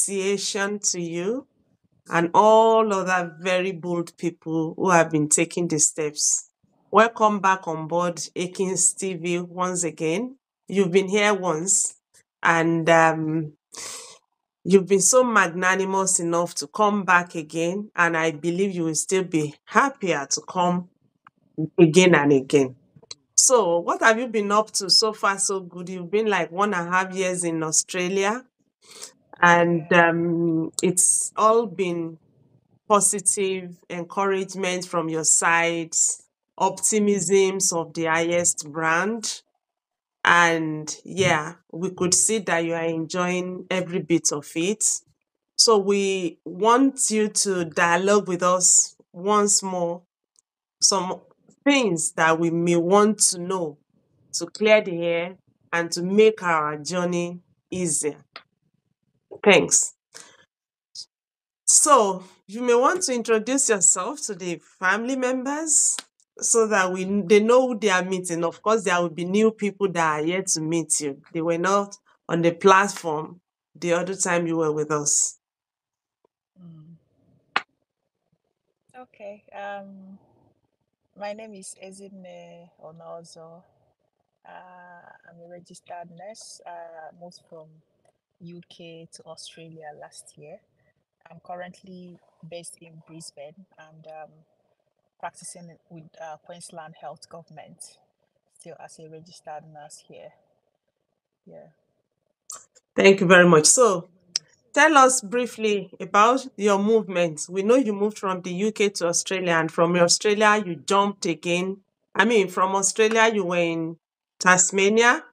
appreciation to you and all other very bold people who have been taking the steps. Welcome back on board Akins TV once again. You've been here once, and you've been so magnanimous enough to come back again, and I believe you will still be happier to come again and again. So, what have you been up to so far? So good. You've been like 1.5 years in Australia, and Yeah. it's all been positive encouragement from your side, optimisms of the highest brand. And yeah, we could see that you are enjoying every bit of it. So we want you to dialogue with us once more some things that we may want to know to clear the air and to make our journey easier. Thanks. So, you may want to introduce yourself to the family members so that they know who they are meeting. Of course, there will be new people that are yet to meet you. They were not on the platform the other time you were with us. Mm. Okay. My name is Ezinne Onozo. I'm a registered nurse. Moved from UK to Australia last year. I'm currently based in Brisbane and practicing with Queensland Health Government, still as a registered nurse here. Yeah. Thank you very much. So, tell us briefly about your movement. We know you moved from the UK to Australia, and from Australia, you jumped again. I mean, from Australia, you were in Tasmania.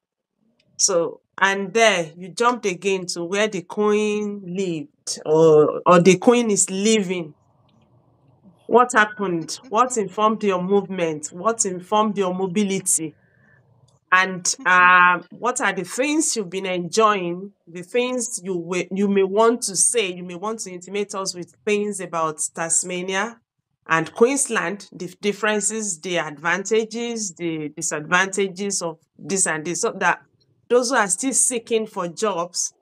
So, and there you jumped again to where the queen lived, or the queen is living. What happened? What informed your movement? What informed your mobility? And what are the things you've been enjoying? The things you may want to say, you may want to intimate us with things about Tasmania and Queensland, the differences, the advantages, the disadvantages of this and this, so that those who are still seeking for jobs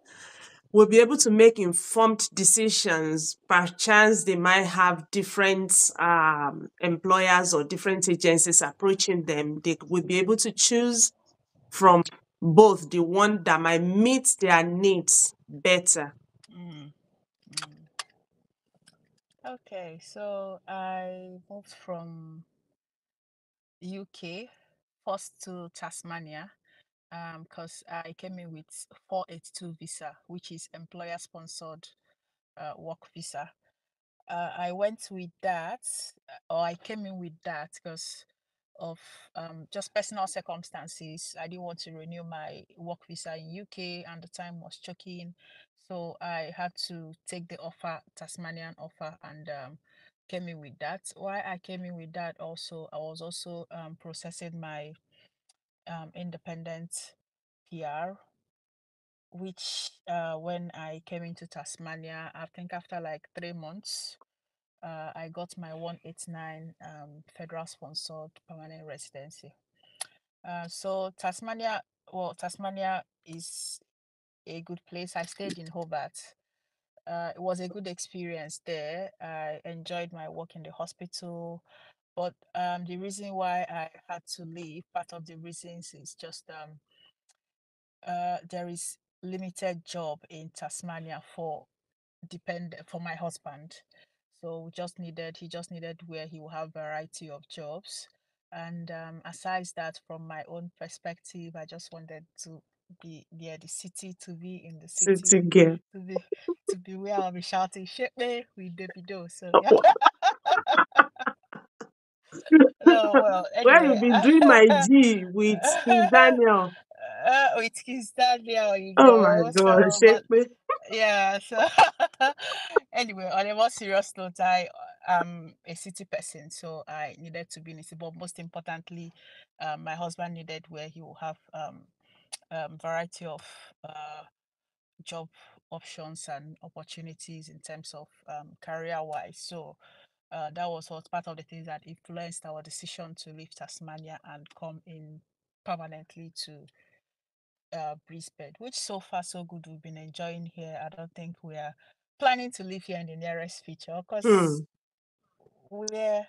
will be able to make informed decisions. Perchance they might have different employers or different agencies approaching them. They will be able to choose from both, the one that might meet their needs better. Mm. Okay, so I moved from UK first to Tasmania because I came in with 482 visa, which is employer sponsored work visa. I went with that, or I came in with that because of just personal circumstances. I didn't want to renew my work visa in UK, and the time was choking, so I had to take the offer, Tasmanian offer, and came in with that. Why I came in with that also, I was also processing my independent PR, which when I came into Tasmania, I think after like 3 months, I got my 189 federal sponsored permanent residency. So Tasmania is a good place. I stayed in Hobart. It was a good experience there. I enjoyed my work in the hospital, but the reason why I had to leave, part of the reasons is just there is limited job in Tasmania for my husband. So he just needed where he will have variety of jobs. And aside that, from my own perspective, I just wanted to be near the city, to be in the City city, girl. to be to be where I'll be shouting "Ship me" with Davido. So yeah. Oh, No, well, where anyway. you been doing my G with King Daniel? With Kiss Daniel, you Oh my know. God, So, shake but me. yeah, so anyway, on a more serious note, I am a city person, so I needed to be in a city. But most importantly, my husband needed where he will have variety of job options and opportunities in terms of career wise. So that was what part of the things that influenced our decision to leave Tasmania and come in permanently to Brisbane, which so far so good. We've been enjoying here. I don't think we are planning to live here in the nearest future because Hmm. we're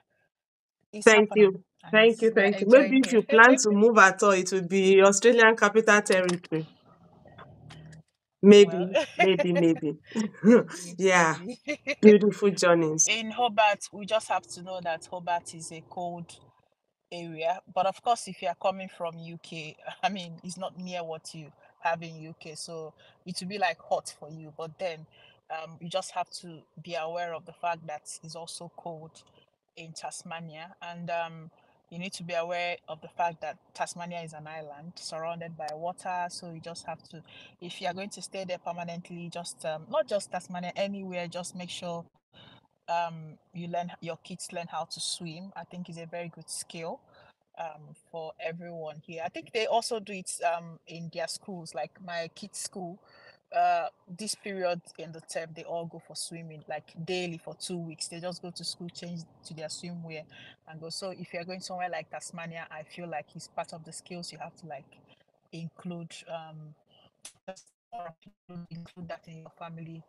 it's Thank happening you. and Thank you. we're Thank you. enjoying Maybe if here. you plan to move at all, it will be Australian Capital Territory. Well, Maybe. maybe, Yeah. maybe. Beautiful journeys. In Hobart, we just have to know that Hobart is a cold area. But of course, if you are coming from UK, I mean, it's not near what you have in UK, so it will be like hot for you. But then, you just have to be aware of the fact that it's also cold in Tasmania, and you need to be aware of the fact that Tasmania is an island surrounded by water. So you just have to, if you are going to stay there permanently, just not just Tasmania, anywhere, just make sure you learn your kids learn how to swim. I think is a very good skill for everyone here. I think they also do it in their schools, like my kids' school. This period in the term, they all go for swimming like daily for 2 weeks. They just go to school, change to their swimwear, and go. So if you're going somewhere like Tasmania, I feel like it's part of the skills you have to like include. Include that in your family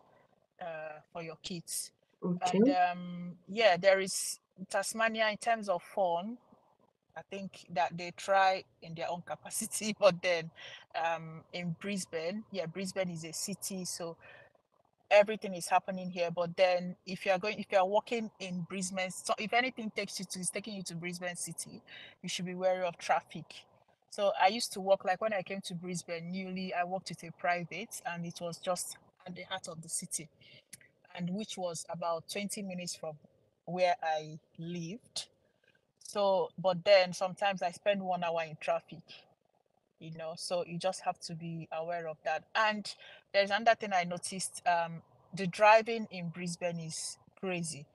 for your kids. Okay. And yeah, there is Tasmania in terms of fun. I think that they try in their own capacity, but then in Brisbane, yeah, Brisbane is a city, so everything is happening here. But then if you're walking in Brisbane, so if anything takes you to is taking you to Brisbane city, you should be wary of traffic. So I used to walk, like when I came to Brisbane newly, I walked with a private, and it was just at the heart of the city, and which was about 20 minutes from where I lived. So, but then sometimes I spend 1 hour in traffic, so you just have to be aware of that. And there's another thing I noticed, the driving in Brisbane is crazy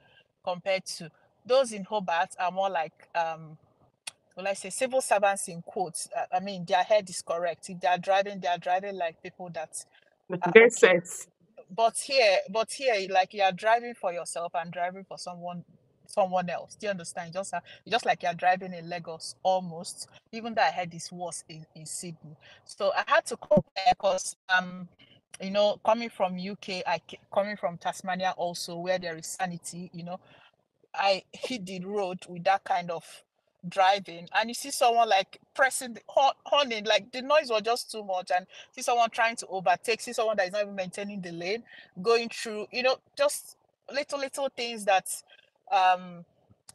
compared to those in Hobart are more like, well, I say civil servants in quotes. I mean, their head is correct. If they are driving like people that are Get okay. set. But here, like you are driving for yourself and driving for someone else. Do you understand? Just like you're driving in Lagos almost, even though I heard this was in Sydney. So I had to compare because coming from UK, coming from Tasmania also, where there is sanity, I hit the road with that kind of driving, and you see someone like pressing the horning, like the noise was just too much, and see someone trying to overtake, see someone that is not even maintaining the lane, going through, just little things that um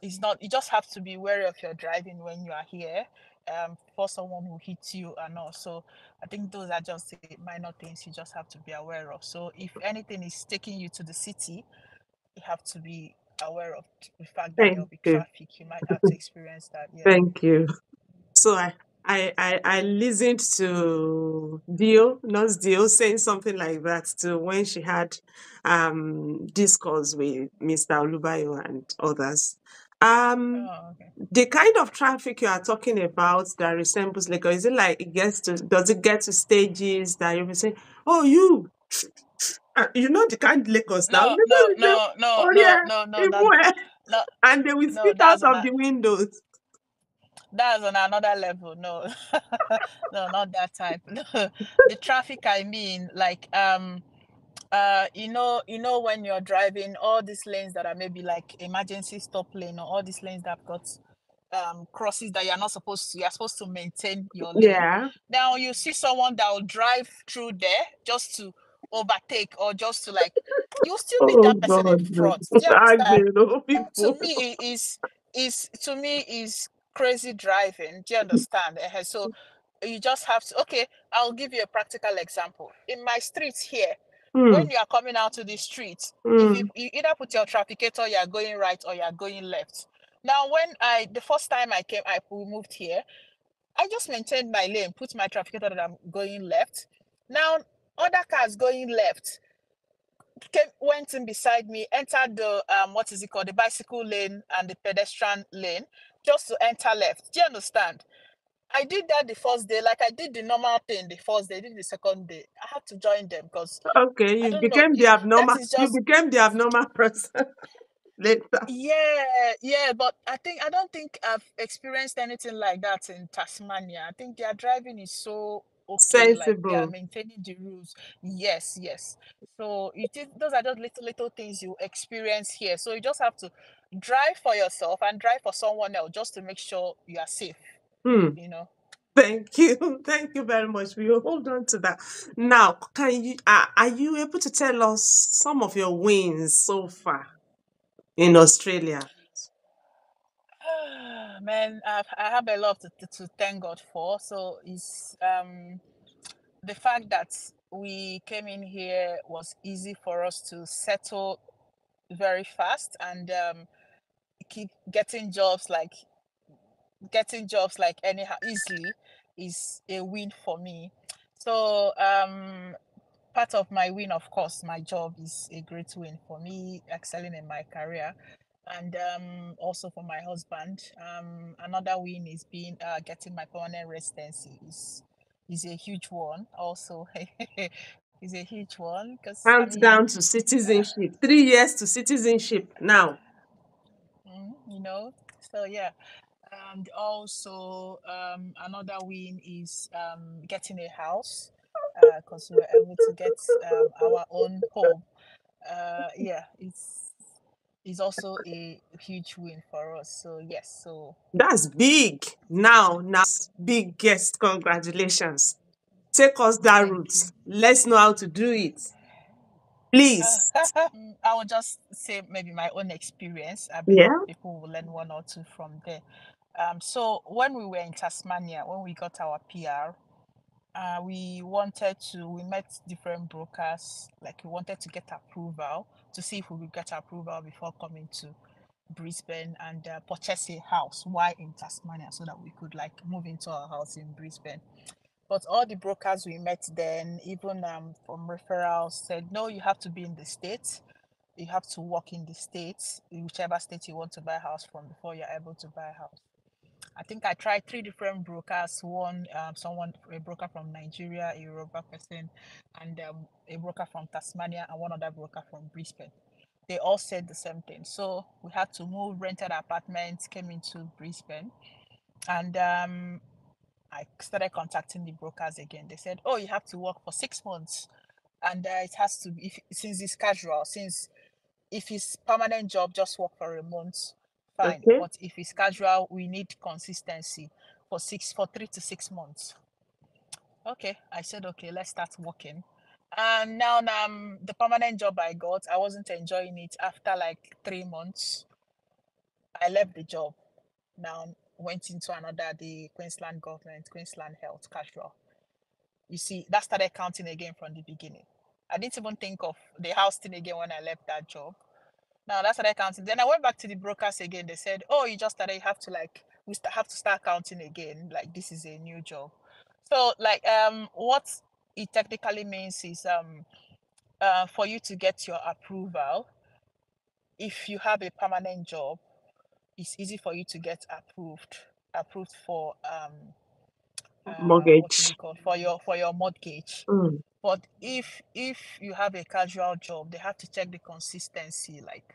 is not. You just have to be wary of your driving when you are here, for someone who hits you and all. So I think those are just the minor things you just have to be aware of. So if anything is taking you to the city, you have to be aware of the fact that there Thank will be you. traffic. You might have to experience that. Yeah. Thank you. So I listened to Dio, not Dio, saying something like that to when she had discourse with Mr. Olubayo and others. Um Oh, okay. the kind of traffic you are talking about that resembles Lagos, is it like does it get to stages that you'll be saying, oh you know the kind Lagos now? No, Lagos no, will say, no, no, oh no, yeah, no, no, that, Imue, no, and they will no, spit out that's on of a, the windows. that's on another level. No, no, not that type. No, the traffic. I mean, like, when you're driving, all these lanes that are maybe like emergency stop lane, or all these lanes that have got crosses that you're supposed to maintain your lane. Yeah. Now you see someone that will drive through there just to overtake, or just to like, you still need Oh that person in God, no. front. Do you understand? Agbe, To people. me is crazy driving. Do you understand? So you just have to, okay, I'll give you a practical example. In my streets here, Hmm. when you are coming out to the street, if you, Hmm. you either put your trafficator, you are going right or you are going left. Now, the first time we moved here, I just maintained my lane, put my trafficator that I'm going left. Now, other cars going left went in beside me, entered the what is it called, the bicycle lane and the pedestrian lane, just to enter left. Do you understand? I did that the first day, like I did the normal thing the first day, did the second day. I had to join them because Okay, I don't know. That is you just, became the abnormal person later. yeah, yeah. But I don't think I've experienced anything like that in Tasmania. I think their driving is so okay, like they are Sensible. maintaining the rules. Yes, yes. So those are just little things you experience here. So you just have to drive for yourself and drive for someone else just to make sure you are safe, Hmm. you know. Thank you. Thank you very much. We will hold on to that. Now, are you able to tell us some of your wins so far in Australia? Man, I have a lot to thank God for. So it's the fact that we came in here was easy for us to settle very fast and keep getting jobs like anyhow easily is a win for me. So part of my win, of course, my job is a great win for me, excelling in my career, and also for my husband. Another win is being getting my permanent residency is a huge one. Also, is a huge one because I Hands mean, down to citizenship. 3 years to citizenship now. you know. So yeah, and also another win is getting a house because we're able to get our own home. Yeah, it's also a huge win for us. So yes, so That's big. Now, big guest. Congratulations. Take us that thank route. you. Let's know how to do it. Please. I will just say maybe my own experience. I believe Yeah. people will learn one or two from there. So when we were in Tasmania, when we got our PR, we met different brokers, like we wanted to get approval to see if we would get approval before coming to Brisbane and purchase a house while in Tasmania so that we could like move into our house in Brisbane. But all the brokers we met then, even from referrals, said no, you have to be in the States. You have to work in the States, whichever state you want to buy a house from before you're able to buy a house. I think I tried three different brokers. A broker from Nigeria, a Yoruba person, and a broker from Tasmania, and one other broker from Brisbane. They all said the same thing. So we had to move, rented apartments, came into Brisbane, and I started contacting the brokers again. They said, "Oh, you have to work for 6 months, and it has to be since it's casual, since if it's permanent job, just work for a month, fine. Okay. But if it's casual, we need consistency for 3 to 6 months." Okay, I said okay, let's start working. And now the permanent job I got, I wasn't enjoying it. After like 3 months, I left the job. Now went into another the Queensland government, Queensland Health casual. You see, that started counting again from the beginning. I didn't even think of the house thing again when I left that job. Now that's what I counted. Then I went back to the brokers again. They said, "Oh, you just started. You have to like have to start counting again. Like this is a new job." So like what it technically means is for you to get your approval, if you have a permanent job, it's easy for you to get approved for what is Mortgage. it called, for your mortgage. Mm. But if you have a casual job, they have to check the consistency, like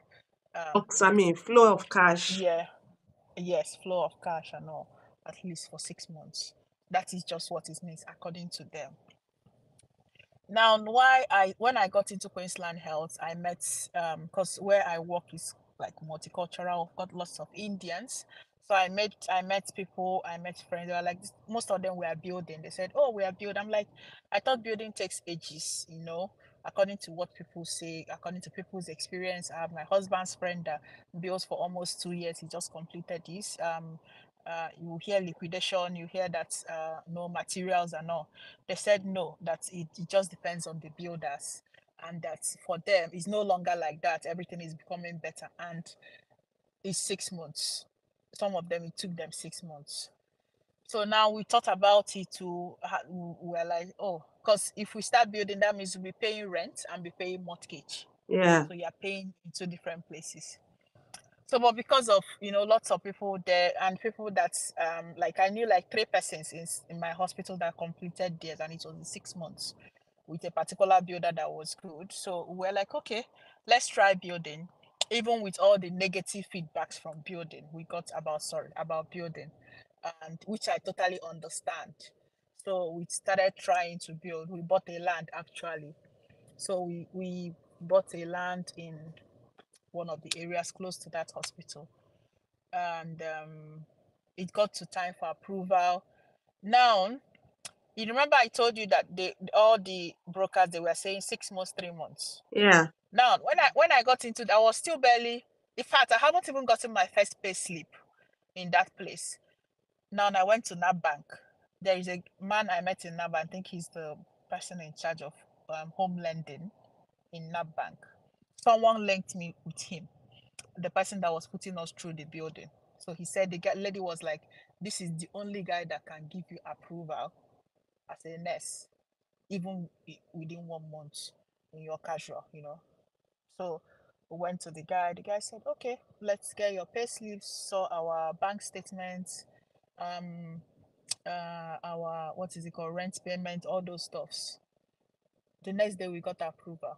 I mean, flow of cash. yeah, yes, flow of cash and all, at least for 6 months. That is just what it means according to them. Now, why I when I got into Queensland Health, I met because where I work is like multicultural, got lots of Indians. So I met people, I met friends. They were like most of them were building. They said, "Oh, we are building." I'm like, I thought building takes ages. According to what people say, according to people's experience. I have my husband's friend that builds for almost 2 years. He just completed this. You hear liquidation, you hear that no materials and all. They said no, that it just depends on the builders, and that for them it's no longer like that. Everything is becoming better, and it's 6 months. Some of them it took them 6 months. So now we thought about it we were like, oh, because if we start building, that means we'll be paying rent and be paying mortgage. Yeah. So you're paying in two different places. So, but because of lots of people there and people that like I knew like three persons in my hospital that completed theirs, and it was in 6 months with a particular builder that was good. So we're like, okay, let's try building. Even with all the negative feedbacks from building, we got about building, and which I totally understand. So we started trying to build. We bought a land actually. So we bought a land in one of the areas close to that hospital. And it got to time for approval. Now, you remember I told you that all the brokers, they were saying 6 months, 3 months. Yeah. Now, when I got into that, I was still barely. In fact, I haven't even gotten my first pay slip in that place. Now, I went to NAB Bank. There is a man I met in NAB. I think he's the person in charge of home lending in NAB Bank. Someone linked me with him, the person that was putting us through the building. So he said the lady was like, "This is the only guy that can give you approval as a nurse, even within 1 month in your casual. So we went to the guy. The guy said, "Okay, let's get your pay slips, saw our bank statements, um, our what is it called, rent payment, all those stuffs." The next day we got approval.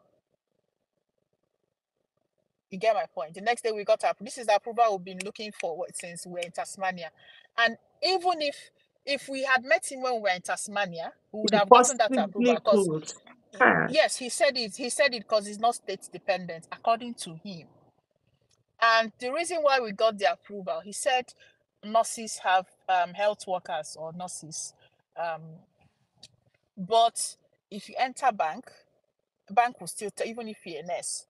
You get my point. The next day we got this is the approval we've been looking for since we were in Tasmania. And even if we had met him when we were in Tasmania, we would You have gotten that approval possibly because could. Ah. yes, he said it. He said it because it's not state dependent, according to him. And the reason why we got the approval, he said nurses have health workers or nurses. But if you enter bank will still tell, even if you're a nurse,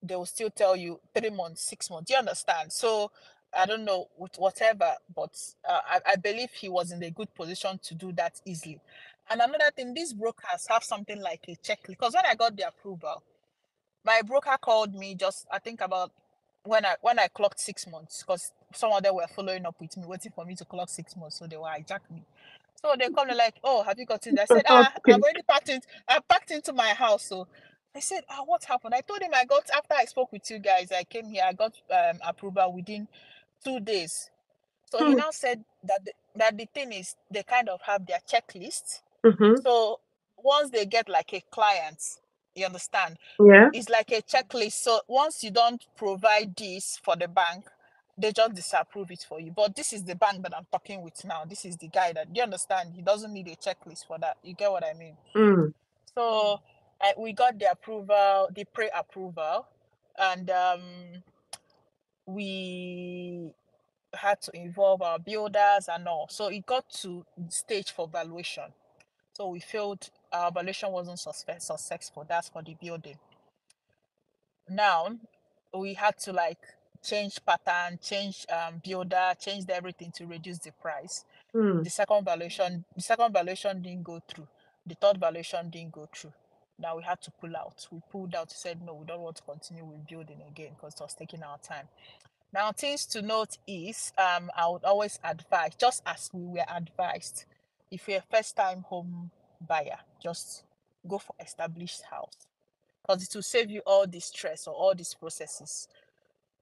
they will still tell you 3 months, 6 months. Do you understand? So I don't know with whatever, but I believe he was in a good position to do that easily. And another thing, these brokers have something like a checklist. Because when I got the approval, my broker called me just I think about when I clocked 6 months, because some of them were following up with me, waiting for me to clock 6 months, so they were hijacking me. So they come, they're like, "Oh, have you gotten there?" I said, Okay. I've already packed into my house. So I said, what happened? I told him I got after I spoke with you guys, I came here, I got approval within 2 days. So he Hmm. now said that the thing is they kind of have their checklist. Mm-hmm. So once they get like a client, you understand, Yeah. it's like a checklist. So once you don't provide this for the bank, they just disapprove it for you. But this is the bank that I'm talking with now. This is the guy that, do you understand? He doesn't need a checklist for that. You get what I mean? Mm. So we got the approval, the pre-approval, and we had to involve our builders and all. So it got to stage for valuation. So we felt our valuation wasn't successful. That's for the building. Now we had to like change pattern, change builder, changed everything to reduce the price. Mm. The second valuation didn't go through. The third valuation didn't go through. Now we had to pull out. We pulled out, said no, we don't want to continue with building again because it was taking our time. Now, things to note is I would always advise, just as we were advised, if you're a first time home buyer, just go for established house because it will save you all this stress or all these processes.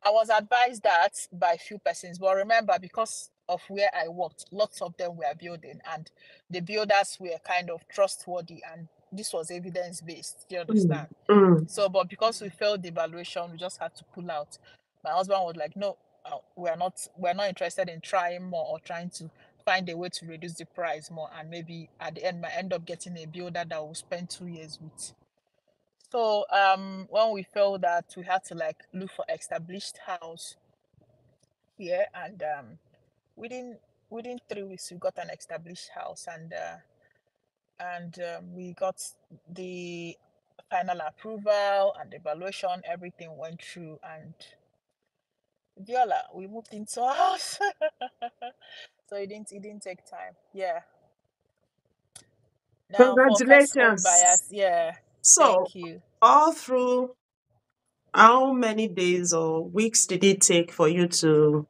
I was advised that by a few persons, but remember, because of where I worked, lots of them were building, and the builders were kind of trustworthy, and this was evidence based. Do you Mm. understand? Mm. So, but because we failed the evaluation, we just had to pull out. My husband was like, "No, we're not interested in trying more or trying to find a way to reduce the price more, and maybe at the end, might end up getting a builder that will spend 2 years with." So when we felt that, we had to like look for established house here, and within within 3 weeks we got an established house, and we got the final approval and evaluation. Everything went through, and Viola, we moved into a house. So it didn't take time. Yeah. Now for first home Congratulations. buyers, yeah. So, Thank you. all through, how many days or weeks did it take for you to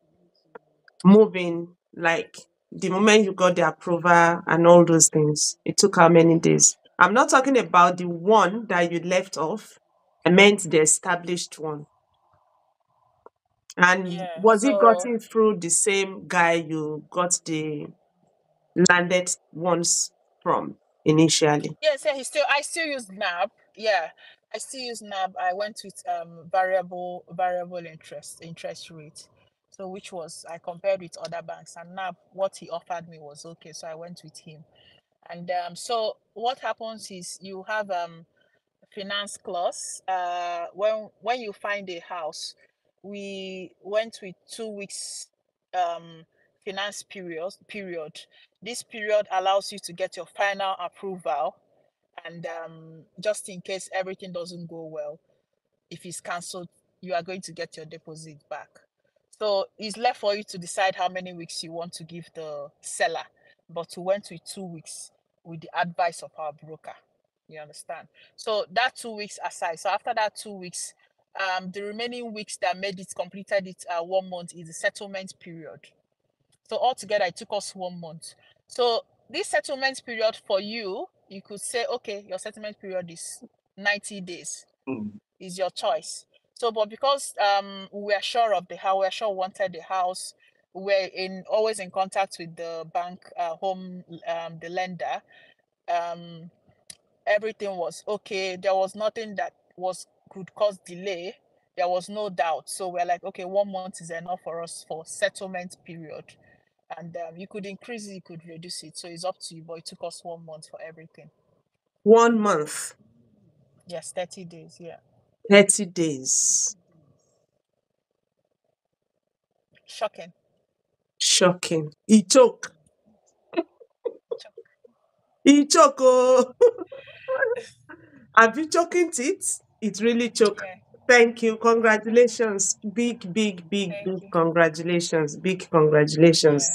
move in? Like the moment you got the approval and all those things, it took how many days? I'm not talking about the one that you left off. I meant the established one. And Yeah. was it So gotten through the same guy you got the landed ones from initially? yes, yeah, I still use NAB. Yeah. I still use NAB. I went with variable interest rate. So which was I compared with other banks, and NAB what he offered me was okay. So I went with him. And so what happens is you have finance clause. When you find a house, we went with 2 weeks um, finance period. This period allows you to get your final approval, and just in case everything doesn't go well, if it's cancelled, you are going to get your deposit back. So it's left for you to decide how many weeks you want to give the seller. But we went with 2 weeks with the advice of our broker. You understand? So that 2 weeks aside. So after that 2 weeks, the remaining weeks that made it completed it 1 month is the settlement period. So altogether, it took us 1 month. So this settlement period for you, you could say, okay, your settlement period is 90 days. Is your choice. So, but because we're sure of the house, we're sure we wanted the house, we're in always in contact with the bank, the lender. Um, Everything was okay. There was nothing that was could cause delay. There was no doubt. So we're like, okay, 1 month is enough for us for settlement period. And you could increase it, you could reduce it. So it's up to you. But it took us 1 month for everything. 1 month, Yes, 30 days. Yeah. 30 days. Shocking. Shocking. He choke. He choke. Oh. Have you choking teeth? It really choke. Yeah. Thank you. Congratulations. Big, big, big, Thank big you. congratulations. Big Yeah. congratulations.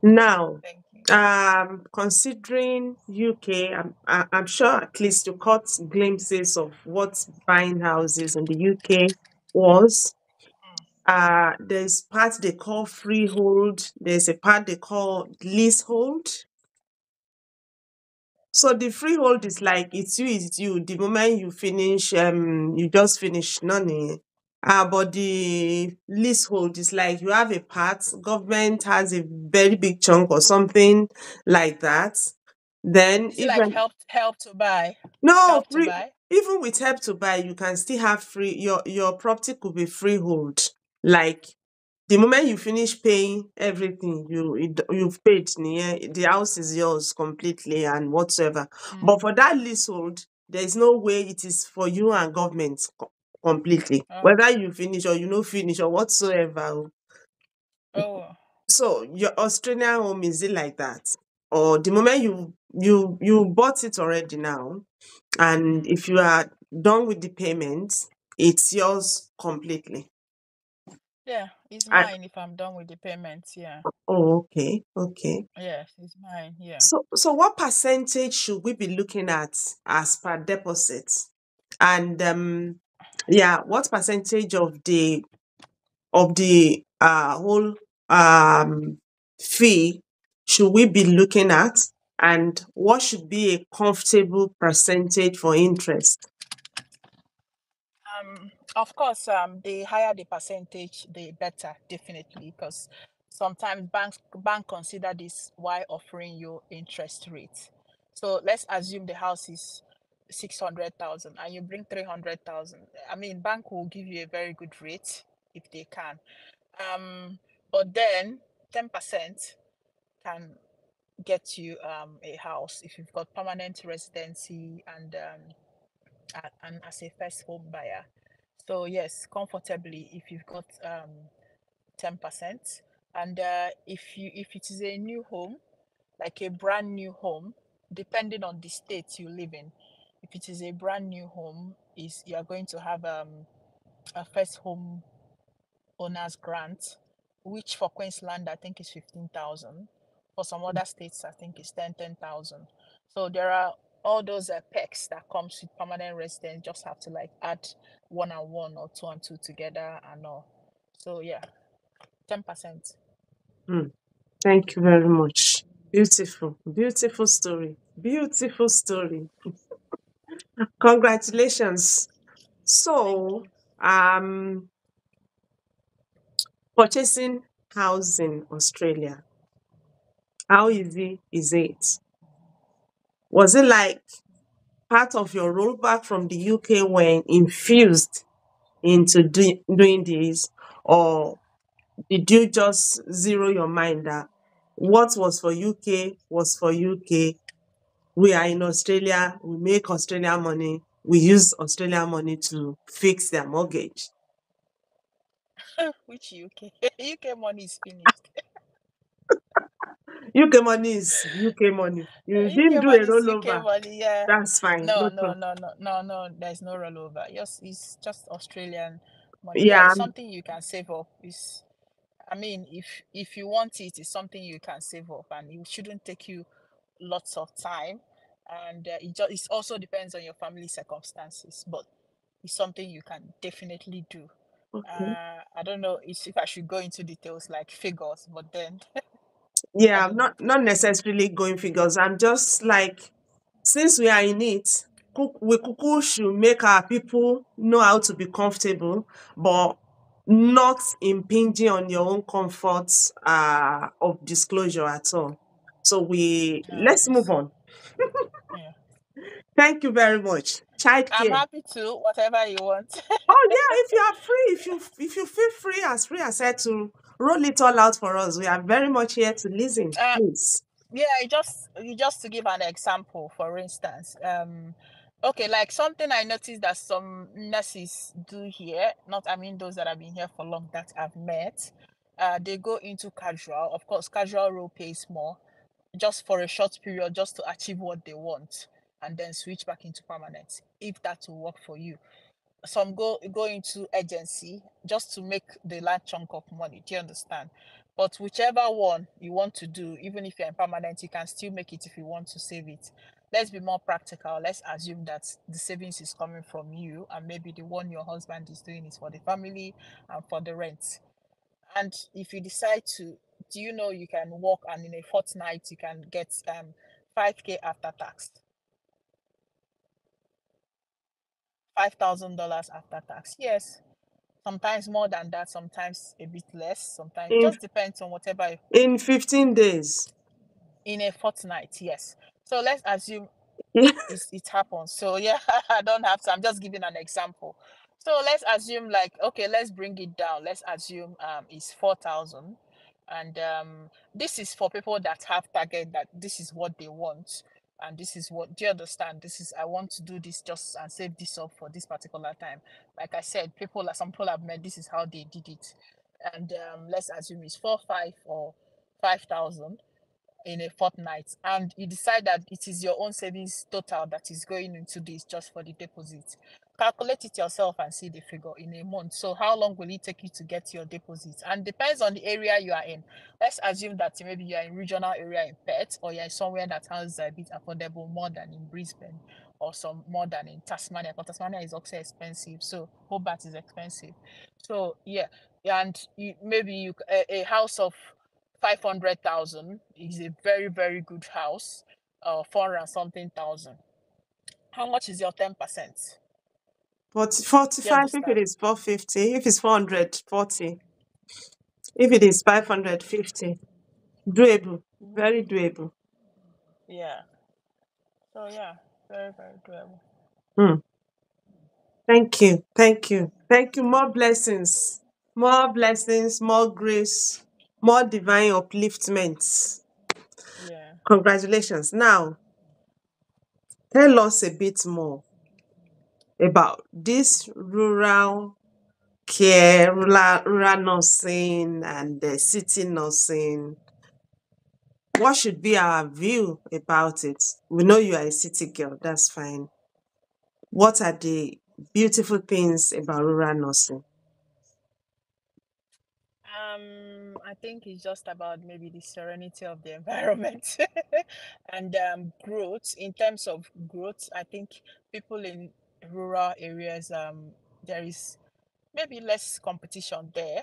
Now, Thank you. considering UK, I'm sure at least you caught glimpses of what buying houses in the UK was. There's part they call freehold. There's a part they call leasehold. So the freehold is like it's you, it's you. The moment you finish, you just finish none. But the leasehold is like you have a part, government has a very big chunk or something like that. Then Is it like even help to buy? no Help to free, buy? even with help to buy, you can still have free your property could be freehold. Like the moment you finish paying everything, you've paid, the house is yours completely and whatsoever. But Mm. for that leasehold, there is no way it is for you and government completely. Oh. Whether you finish or you no finish or whatsoever. Oh. So your Australian home, is it like that? Or the moment you bought it already now, and Mm. if you are done with the payment, it's yours completely. Yeah, it's And mine if I'm done with the payments. Yeah. oh, okay, okay. Yes, it's mine. Yeah. So what percentage should we be looking at as per deposit? And yeah, what percentage of the whole fee should we be looking at? And what should be a comfortable percentage for interest? Of course, the higher the percentage, the better, definitely, because sometimes bank consider this while offering you interest rate. So let's assume the house is 600,000 and you bring 300,000. I mean, bank will give you a very good rate if they can. But then 10% can get you a house if you've got permanent residency and as a first home buyer. So yes, comfortably if you've got 10%, and if it is a new home, like a brand new home, depending on the state you live in, if it is a brand new home, is you are going to have a first home owners grant, which for Queensland I think is 15,000. For some other states I think it's 10,000. So there are all those perks that comes with permanent residence. Just have to like add one and one or two and two together and all. So yeah, 10%. Hmm. Thank you very much. Beautiful, beautiful story. Beautiful story. Congratulations. Thank So, you. purchasing house in Australia, how easy is it? Was it like part of your rollback from the UK when infused into doing this, or did you just zero your mind that what was for UK was for UK? We are in Australia, we make Australian money, we use Australian money to fix their mortgage. Which UK? UK money is finished. UK money is UK money. You didn't UK do a money is UK rollover. money, yeah. That's fine. No, No no, problem. no, no, no, no. There's no rollover. Yes, it's just Australian money. Yeah, Yeah, it's something you can save up. It's, I mean, if you want it, it's something you can save up, and it shouldn't take you lots of time. And it also depends on your family circumstances, but it's something you can definitely do. okay. I don't know if I should go into details like figures, but then I Yeah, don't know. not necessarily going figures. I'm just like, since we are in it, we kuku should make our people know how to be comfortable, but not impinging on your own comforts of disclosure at all. So we let's move Yes. on. Yeah. Thank you very much. I'm Childcare. happy to whatever you want. Oh yeah, if you are free, if you feel free as said to roll it all out for us, we are very much here to listen. uh, Please. yeah, just to give an example, for instance, okay, like something I noticed that some nurses do here, not I mean those that have been here for long that I've met, they go into casual. Of course, casual role pays more, just for a short period, just to achieve what they want, and then switch back into permanent, if that will work for you. Some go into agency just to make the large chunk of money. Do you understand? But whichever one you want to do, even if you're in permanent, you can still make it if you want to save it. Let's be more practical. Let's assume that the savings is coming from you, and maybe the one your husband is doing is for the family and for the rent. And if you decide to, do you know you can work and in a fortnight you can get 5K after tax, $5,000 after tax? Yes, sometimes more than that, sometimes a bit less, sometimes In just depends on whatever. in 15 days. In a fortnight, yes. So let's assume Yeah. it happens. So yeah, I don't have to. I'm just giving an example. So let's assume, like, okay, let's bring it down. Let's assume it's 4,000, and this is for people that have target, that this is what they want, and this is what, do you understand? This is, I want to do this just and save this up for this particular time. Like I said, people, like some people I've met, this is how they did it, and let's assume it's 4, 5, or 5,000 in a fortnight, and you decide that it is your own savings total that is going into this just for the deposit. Calculate it yourself and see the figure in a month. So how long will it take you to get your deposit? And depends on the area you are in. Let's assume that maybe you are in regional area in Perth, or you're somewhere that has a bit affordable, more than in Brisbane, or some more than in Tasmania. But Tasmania is also expensive, so Hobart is expensive. So yeah, and maybe a house of 500,000 is a very, very good house, 400 and something thousand. How much is your 10%? 40, Do you 45 if it understand? is 450, if it's 440, if it is 550. Doable. Very doable. Yeah. So yeah, very, very doable. Hmm. Thank you. Thank you. Thank you. More blessings. More blessings, more grace, more divine upliftments. Yeah. Congratulations. Now, tell us a bit more about this rural care, rural nursing, and the city nursing. What should be our view about it? We know you are a city girl, that's fine. What are the beautiful things about rural nursing? I think it's just about maybe the serenity of the environment and growth. In terms of growth, I think people in rural areas, there is maybe less competition there,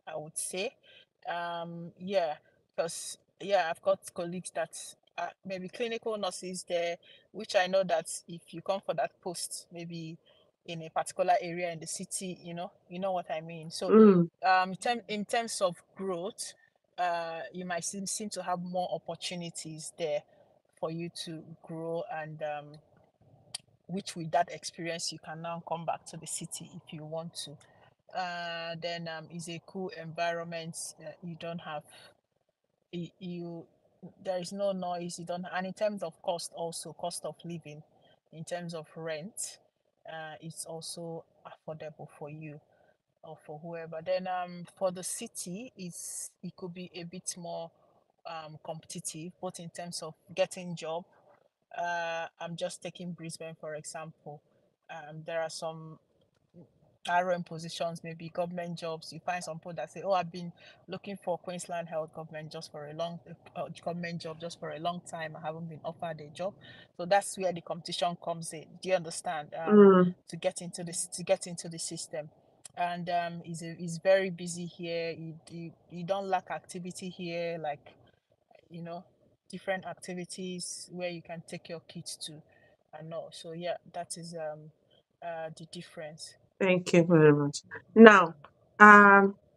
I would say. Yeah, because yeah, I've got colleagues that are maybe clinical nurses there, which I know that if you come for that post, maybe in a particular area in the city, you know what I mean. So, Mm. in terms of growth, you might seem to have more opportunities there for you to grow, and which with that experience you can now come back to the city if you want to. Then is a cool environment. You don't have you. there is no noise. You don't, and in terms of cost, also cost of living, in terms of rent, it's also affordable for you or for whoever. Then for the city, it could be a bit more competitive, both in terms of getting job. I'm just taking Brisbane for example. There are some RM positions, maybe government jobs. You find some people that say, "Oh, I've been looking for Queensland Health government just for a long government job just for a long time. I haven't been offered a job." So that's where the competition comes in. Do you understand? Mm, To get into this, to get into the system, and is very busy here. You don't lack activity here, like you know, different activities where you can take your kids to, and all. So yeah, that is the difference. thank you very much. Now,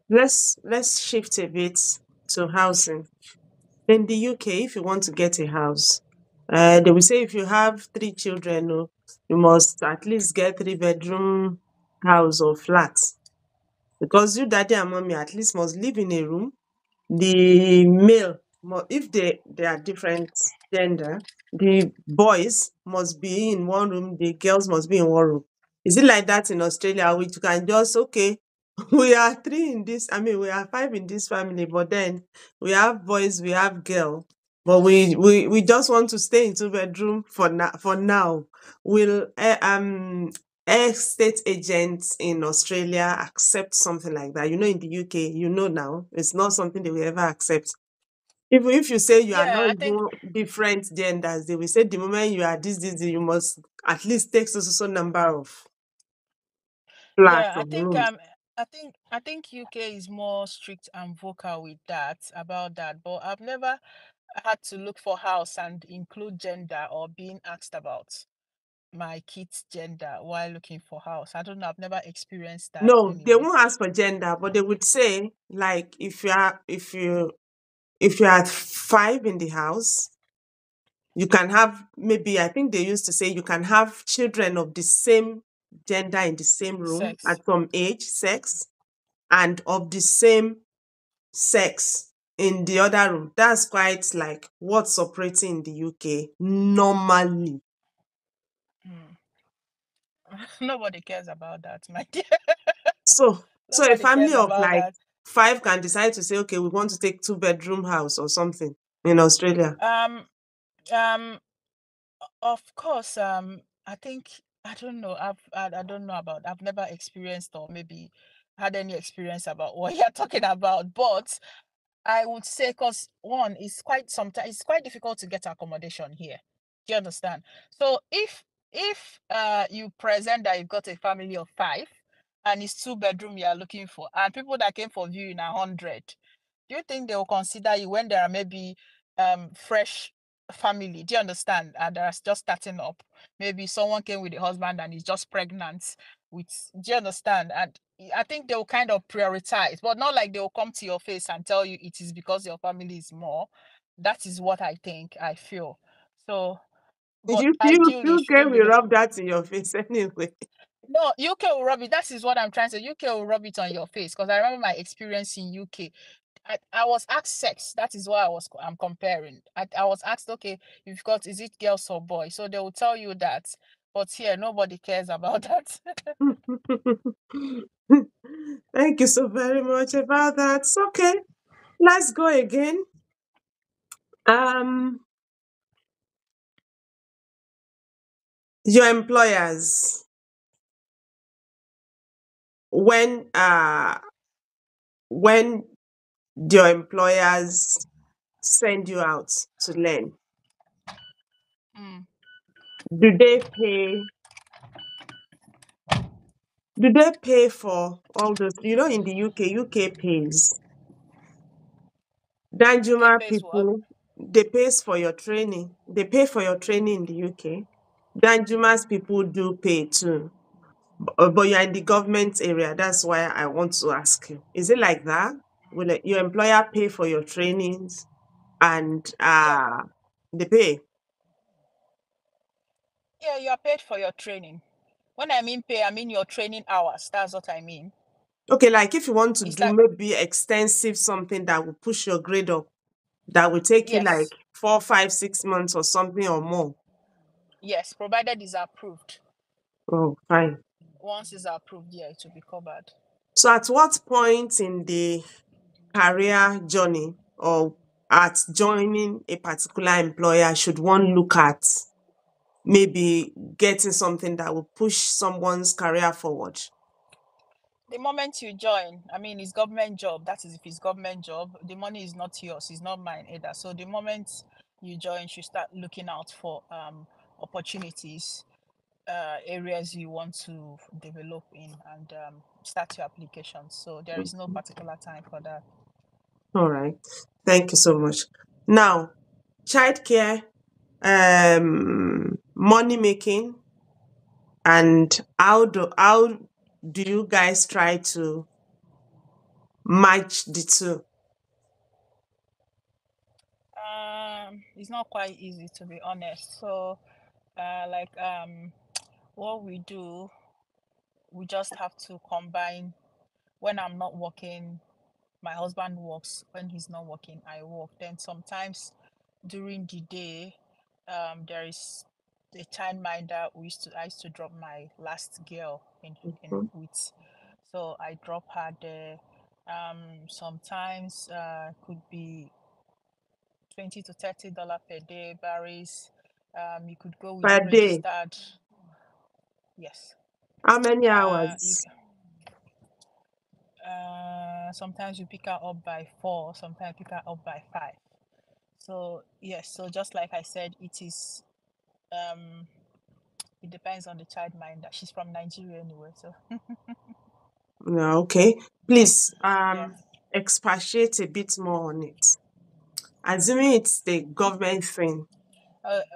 let's shift a bit to housing. In the UK, if you want to get a house, they will say if you have three children, oh, you must at least get three-bedroom house or flat because you, daddy, and mommy at least must live in a room. The male, if they are different gender, the boys must be in one room, the girls must be in one room. Is it like that in Australia, which you can just, okay, we are three in this, I mean, we are five in this family, but then we have boys, we have girl, but we just want to stay in two-bedroom for now. For now, will estate agents in Australia accept something like that? You know, in the UK, you know now, it's not something they will ever accept. Even if you say you are Yeah, not I think even different genders, they will say the moment you are this, you must at least take so number of flats yeah, or rooms. I think UK is more strict and vocal with that about that, but I've never had to look for house and include gender or being asked about my kid's gender while looking for house. I don't know, I've never experienced that No, they anyway. won't ask for gender, but they would say, like, if you are five in the house, you can have, maybe, I think they used to say you can have children of the same gender in the same room Sex. at some age, sex, and of the same sex in the other room. That's quite like what's operating in the UK normally. Mm. Nobody cares about that, my dear. So a Nobody cares family of about like that. five can decide to say, okay, we want to take two-bedroom house or something in Australia. Um, um, of course, I think I don't know. I don't know about. I've never experienced or maybe had any experience about what you're talking about. But I would say because one is quite sometimes it's quite difficult to get accommodation here. Do you understand? So if you present that you've got a family of five and it's two-bedroom you are looking for, and people that came for viewing 100, do you think they will consider you when there are maybe fresh family? Do you understand? And they're just starting up. Maybe someone came with a husband and is just pregnant with, do you understand? And I think they will kind of prioritize, but not like they will come to your face and tell you it is because your family is more. That is what I think, I feel. So, but ideally, it UK shouldn't be will look. rub that in your face anyway. No, UK will rub it. That is what I'm trying to say. UK will rub it on your face because I remember my experience in UK. I was asked sex. That is what I'm comparing. I was asked, okay, you've got, is it girls or boys? So they will tell you that. But here, nobody cares about that. Thank you so very much about that. Okay, let's go again. Um, your employers, when when your employers send you out to learn, Mm. do they pay? Do they pay for all those? You know, in the UK pays. UK Danjuma pays what? people, they pays for your training. They pay for your training in the UK. Danjuma's people do pay too. But you're in the government area. That's why I want to ask you. Is it like that? Will your employer pay for your trainings and Yeah. they pay? Yeah, you are paid for your training. When I mean pay, I mean your training hours. That's what I mean. Okay, like if you want to It's do like, maybe extensive something that will push your grade up. that will take you like Yes. 4, 5, 6 months or something or more. Yes, provided it's approved. Oh, fine. Once it's approved, yeah, it will be covered. So at what point in the career journey or at joining a particular employer should one look at maybe getting something that will push someone's career forward? The moment you join, I mean, it's government job. That is, if it's government job, the money is not yours, it's not mine either. So the moment you join, you start looking out for opportunities, areas you want to develop in, and start your application. So there is no particular time for that. All right. Thank you so much. Now, childcare, money making, and how do you guys try to match the two? It's not quite easy, to be honest. So, like what we do, we just have to combine. When I'm not working, my husband works. When he's not working, I work. Then sometimes during the day, there is a childminder. I used to drop my last girl in Mhm. with, so I drop her there. Sometimes could be $20 to $30 per day varies. You could go with Per day? registered. Yes. How many You hours? sometimes you pick her up by 4, sometimes pick her up by 5. So yes, so just like I said, um it depends on the child mind. That she's from Nigeria anyway, so Yeah, okay. Please, yeah. expatiate a bit more on it. Assuming it's the government thing.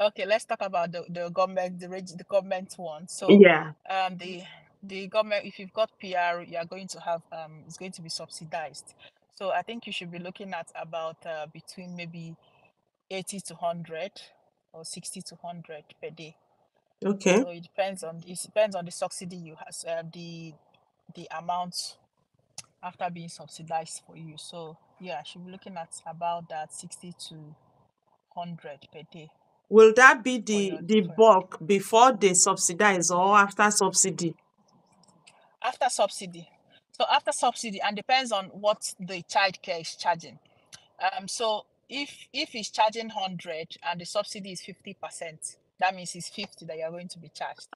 Okay, let's talk about the government, the government one. So Yeah. um the the government, if you've got PR, you are going to have it's going to be subsidized. So I think you should be looking at about between maybe 80 to 100 or 60 to 100 per day. Okay. So it depends on the subsidy you have, the amount after being subsidized for you. So yeah, I should be looking at about that 60 to 100 per day Will that be for the for bulk before they subsidize or after subsidy? after subsidy. So after subsidy, and depends on what the childcare is charging. So if it's charging 100 and the subsidy is 50%, that means it's 50 that you're going to be charged.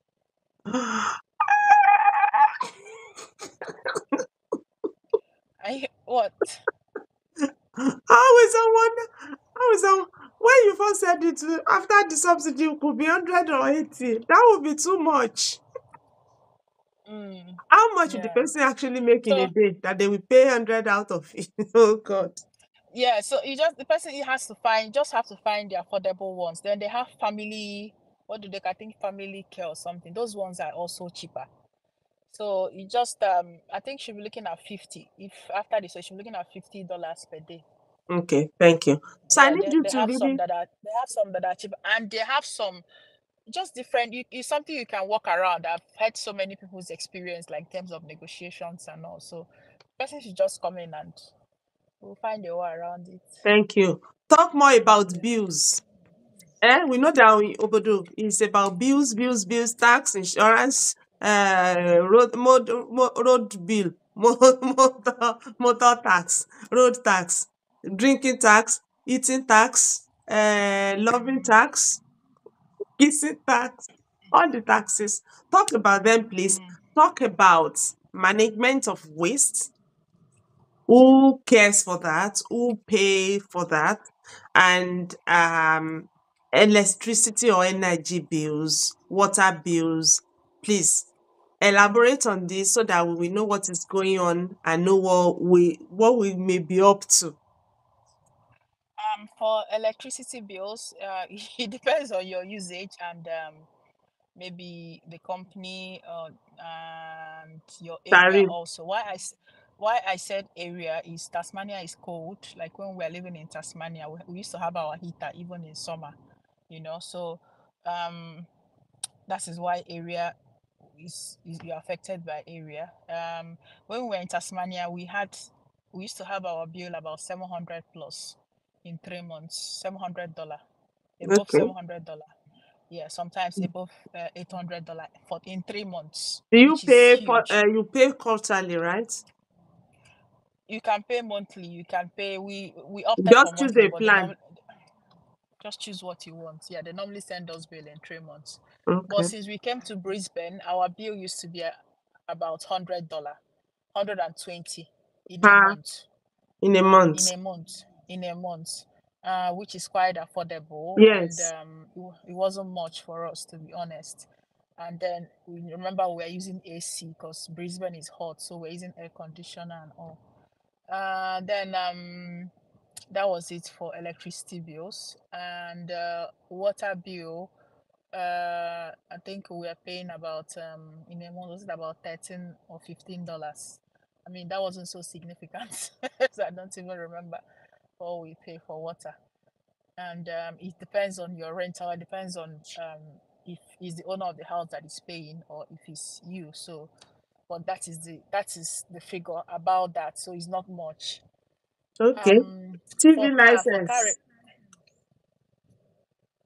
I what? How is someone? How is someone? When you first said it, after the subsidy could be 100 or 80, that would be too much. Mm, How much would the yeah. person actually make in a So day that they will pay 100 out of it? Oh God. yeah, so you just the person he has to find just have to find the affordable ones. Then they have family, what do they, I think family care or something. Those ones are also cheaper. So you just I think she'll be looking at 50. If after this, so she'll be looking at $50 per day. Okay, thank you. So I Yeah, need they, you they to have some really that are they have some that are cheaper, and they have some just different. It's something you can walk around. I've heard so many people's experience, like in terms of negotiations and all. So person should just come in and we'll find a way around it. thank you. Talk more about Yeah. bills. We know that in Obodo is about bills, bills, bills, tax, insurance, road bill, motor tax, road tax, drinking tax, eating tax, loving tax, kissing tax, all the taxes. Talk about them, please. Mm. Talk about management of waste. Who cares for that? Who pay for that? And electricity or energy bills, water bills. Please elaborate on this so that we will know what is going on and know what we may be up to. For electricity bills, it depends on your usage and maybe the company and your area Tariff. also. Why I said area is Tasmania is cold. Like when we were living in Tasmania, we used to have our heater even in summer, So um, that is why area is you're affected by area. When we were in Tasmania, we used to have our bill about 700 plus. in 3 months. $700, above Okay. $700. Yeah, sometimes above $800 for in 3 months, Do you which is pay for huge. you pay quarterly, right? You can pay monthly. You can pay. We opted for Just choose monthly, a but they plan. not just choose what you want. Yeah, they normally send us bill in 3 months. But Okay. since we came to Brisbane, our bill used to be about $100, 120 in a Per month. in a In month. a month. In a month. Which is quite affordable, and Yes. it wasn't much for us, to be honest. And then we remember we were using AC because Brisbane is hot, so we're using air conditioner and all. Then that was it for electricity bills, and water bill. I think we were paying about in a month, was it about $13 or $15? I mean, that wasn't so significant. So I don't even remember what we pay for water. And it depends on your rental. It depends on if it's the owner of the house that is paying or if it's you. So, but that is the figure about that. So it's not much. Okay. TV For car, license.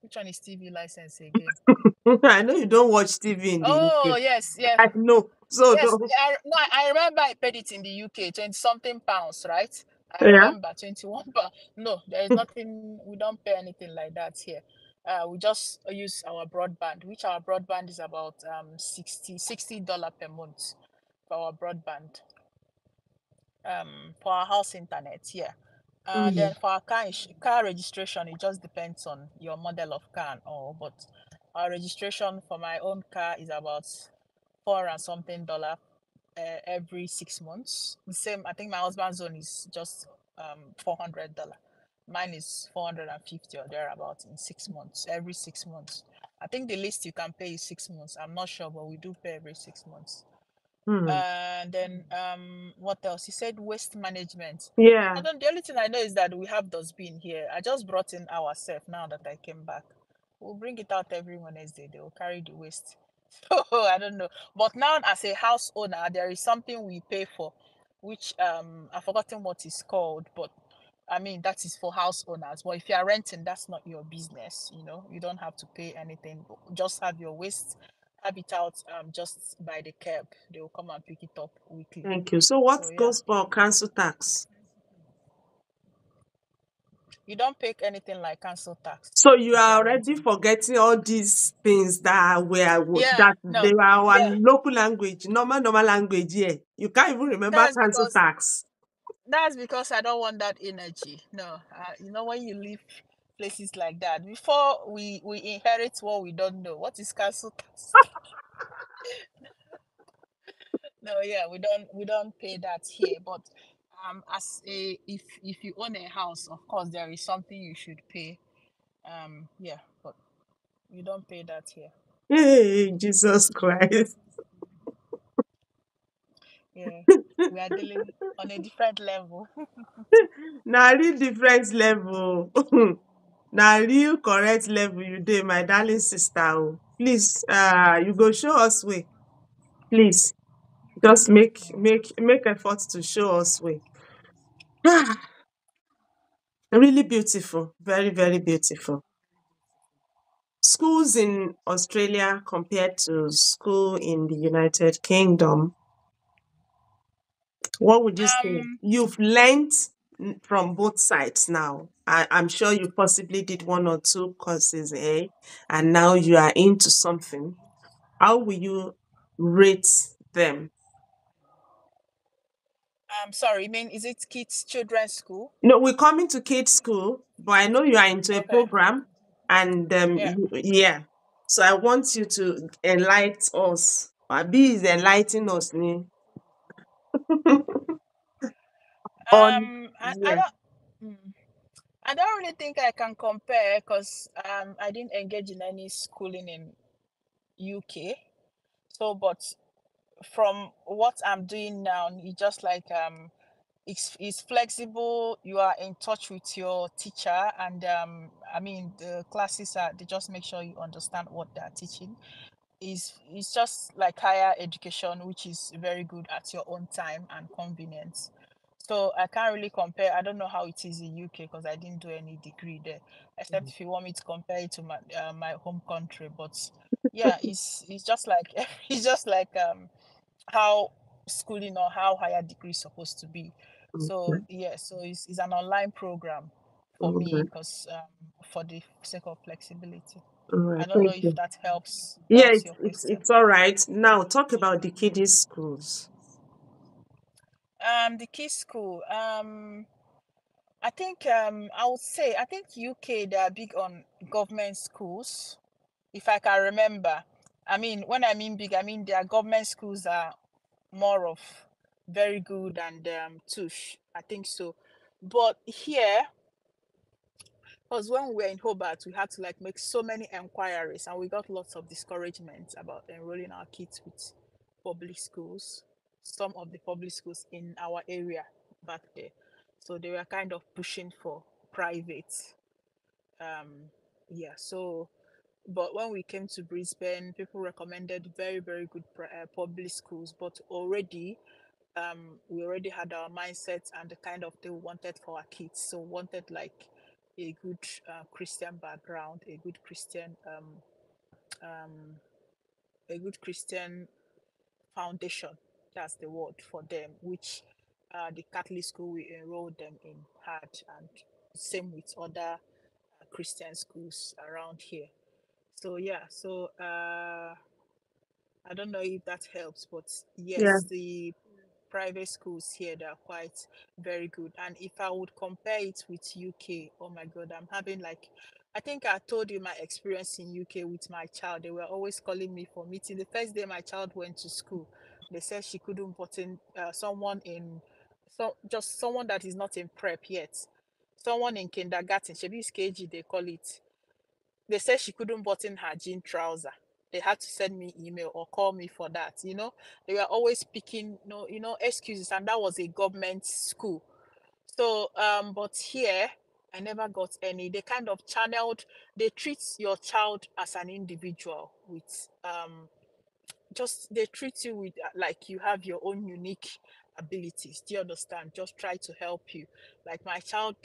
which one is TV license again? I know you don't watch TV in the Oh UK. yes, yeah. I know. So Yes, don't. no, I remember I paid it in the UK, 20 something pounds, right? I Yeah. remember 21 pounds. No, there is nothing, we don't pay anything like that here. We just use our broadband, which our broadband is about $60 per month for our broadband, for our house internet, yeah. Mm. Then for our car registration, it just depends on your model of car and all. But our registration for my own car is about four and something dollar every 6 months. The same, I think my husband's own is just $400. Mine is 450 or thereabout in 6 months, every 6 months. I think the least you can pay is 6 months. I'm not sure, but we do pay every 6 months. Mm. And then what else? He said waste management. I Yeah. don't The only thing I know is that we have dustbin here. I just brought in ourselves now that I came back. We'll bring it out every Wednesday. They will carry the waste. So I don't know. But now as a house owner, there is something we pay for, which I've forgotten what it's called, but I mean that is for house owners. But if you are renting, that's not your business, you don't have to pay anything. Just have your waste, have it out just by the curb. They will come and pick it up weekly. Thank you. So what So yeah. goes for council tax? You don't pay anything like council tax So you if you are are already renting. forgetting all these things that Yeah, that no. they were our Yeah. local language, normal language here. You can't even remember That's council because tax. that's because I don't want that energy. No, when you live places like that, before we inherit what we don't know. What is council tax? No, yeah, we don't pay that here. But as a if you own a house, of course there is something you should pay. Yeah, but you don't pay that here. Hey, Jesus Christ. Yeah, we are dealing on a different level. Now real difference level. Now real correct level you dey, my darling sister. Oh. Please, you go show us way. Please, just make effort to show us way. Really beautiful. Very, very beautiful. Schools in Australia compared to school in the United Kingdom, what would you say? Um, You've learned from both sides now. I'm sure you possibly did one or two courses, and now you are into something. How will you rate them? I'm sorry, you mean is it kids children's school? No, we're coming to kids school, but I know you are into a Okay. program, and Yeah. yeah. So I want you to enlighten us. Abi is enlightening us ni on I yeah. don't. I don't really think I can compare because I didn't engage in any schooling in UK. So, but from what I'm doing now, it's just like it's flexible. You are in touch with your teacher, and I mean the classes are they just make sure you understand what they are teaching. It's just like higher education, which is very good at your own time and convenience. So I can't really compare. I don't know how it is in UK because I didn't do any degree there, except if you want me to compare it to my home country. But yeah, it's just like it's just like how schooling or how higher degree is supposed to be. So Okay. yeah, so it's an online program for All me right. because for the sake of flexibility. All I right. don't know Thank if you. that helps Yeah, answer your question. it's all right. Now talk about the kiddies schools. The key school. I think I would say I think UK they are big on government schools, if I can remember. I mean, when I mean big, I mean their government schools are more of very good and tush. I think so. But here, because when we were in Hobart, we had to like make so many enquiries and we got lots of discouragement about enrolling our kids with public schools, some of the public schools in our area back there. So they were kind of pushing for private. Um, yeah, so but when we came to Brisbane, people recommended very, very good public schools. But already, we already had our mindset and the kind of thing we wanted for our kids. So we wanted like a good Christian background, um, a good Christian foundation. That's the word for them, which the Catholic school we enrolled them in had, and same with other Christian schools around here. So yeah, so I don't know if that helps, but Yeah. yes, the private schools here they are quite very good. And if I would compare it with UK, oh my God, I'm having like, I think I told you my experience in UK with my child. They were always calling me for meeting. The first day my child went to school, they said she couldn't button someone in, so just someone that is not in prep yet, someone in kindergarten, maybe it's KG they call it. They said she couldn't button her jean trouser. They had to send me email or call me for that. They were always picking, excuses, and that was a government school. So, but here I never got any. They kind of channeled. They treat your child as an individual with just they treat you with like you have your own unique abilities. Do you understand? Just try to help you. Like my child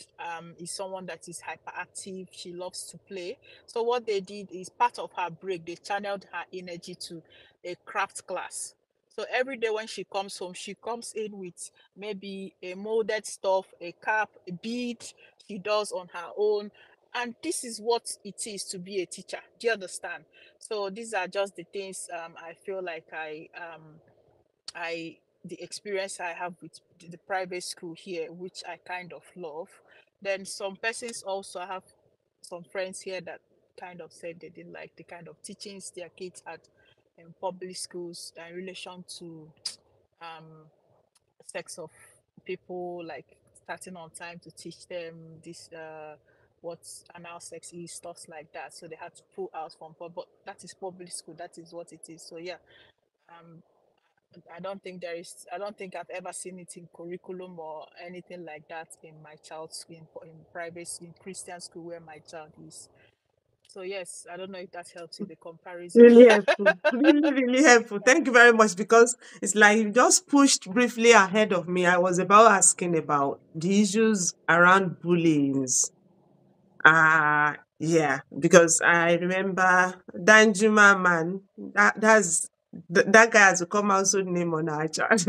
is someone that is hyperactive. She loves to play. So what they did is part of her break, they channeled her energy to a craft class. So every day when she comes home, she comes in with maybe a molded stuff, a cap, a bead she does on her own. And this is what it is to be a teacher. Do you understand? So these are just the things I feel like I the experience I have with the private school here, which I kind of love. Then some persons also have some friends here that kind of said they didn't like the kind of teachings their kids at in public schools in relation to um sex of people, like starting on time to teach them this what anal sex is, stuff like that. So they had to pull out from but that is public school, that is what it is. So yeah, um I don't think I've ever seen it in curriculum or anything like that in my child's school, in private in Christian school where my child is. So yes, I don't know if that helps in the comparison. Really helpful. Really, really helpful. Thank you very much because it's like you just pushed briefly ahead of me. I was about asking about the issues around bullying. Yeah, because I remember Danjuma man. That guy has become household name on our chart.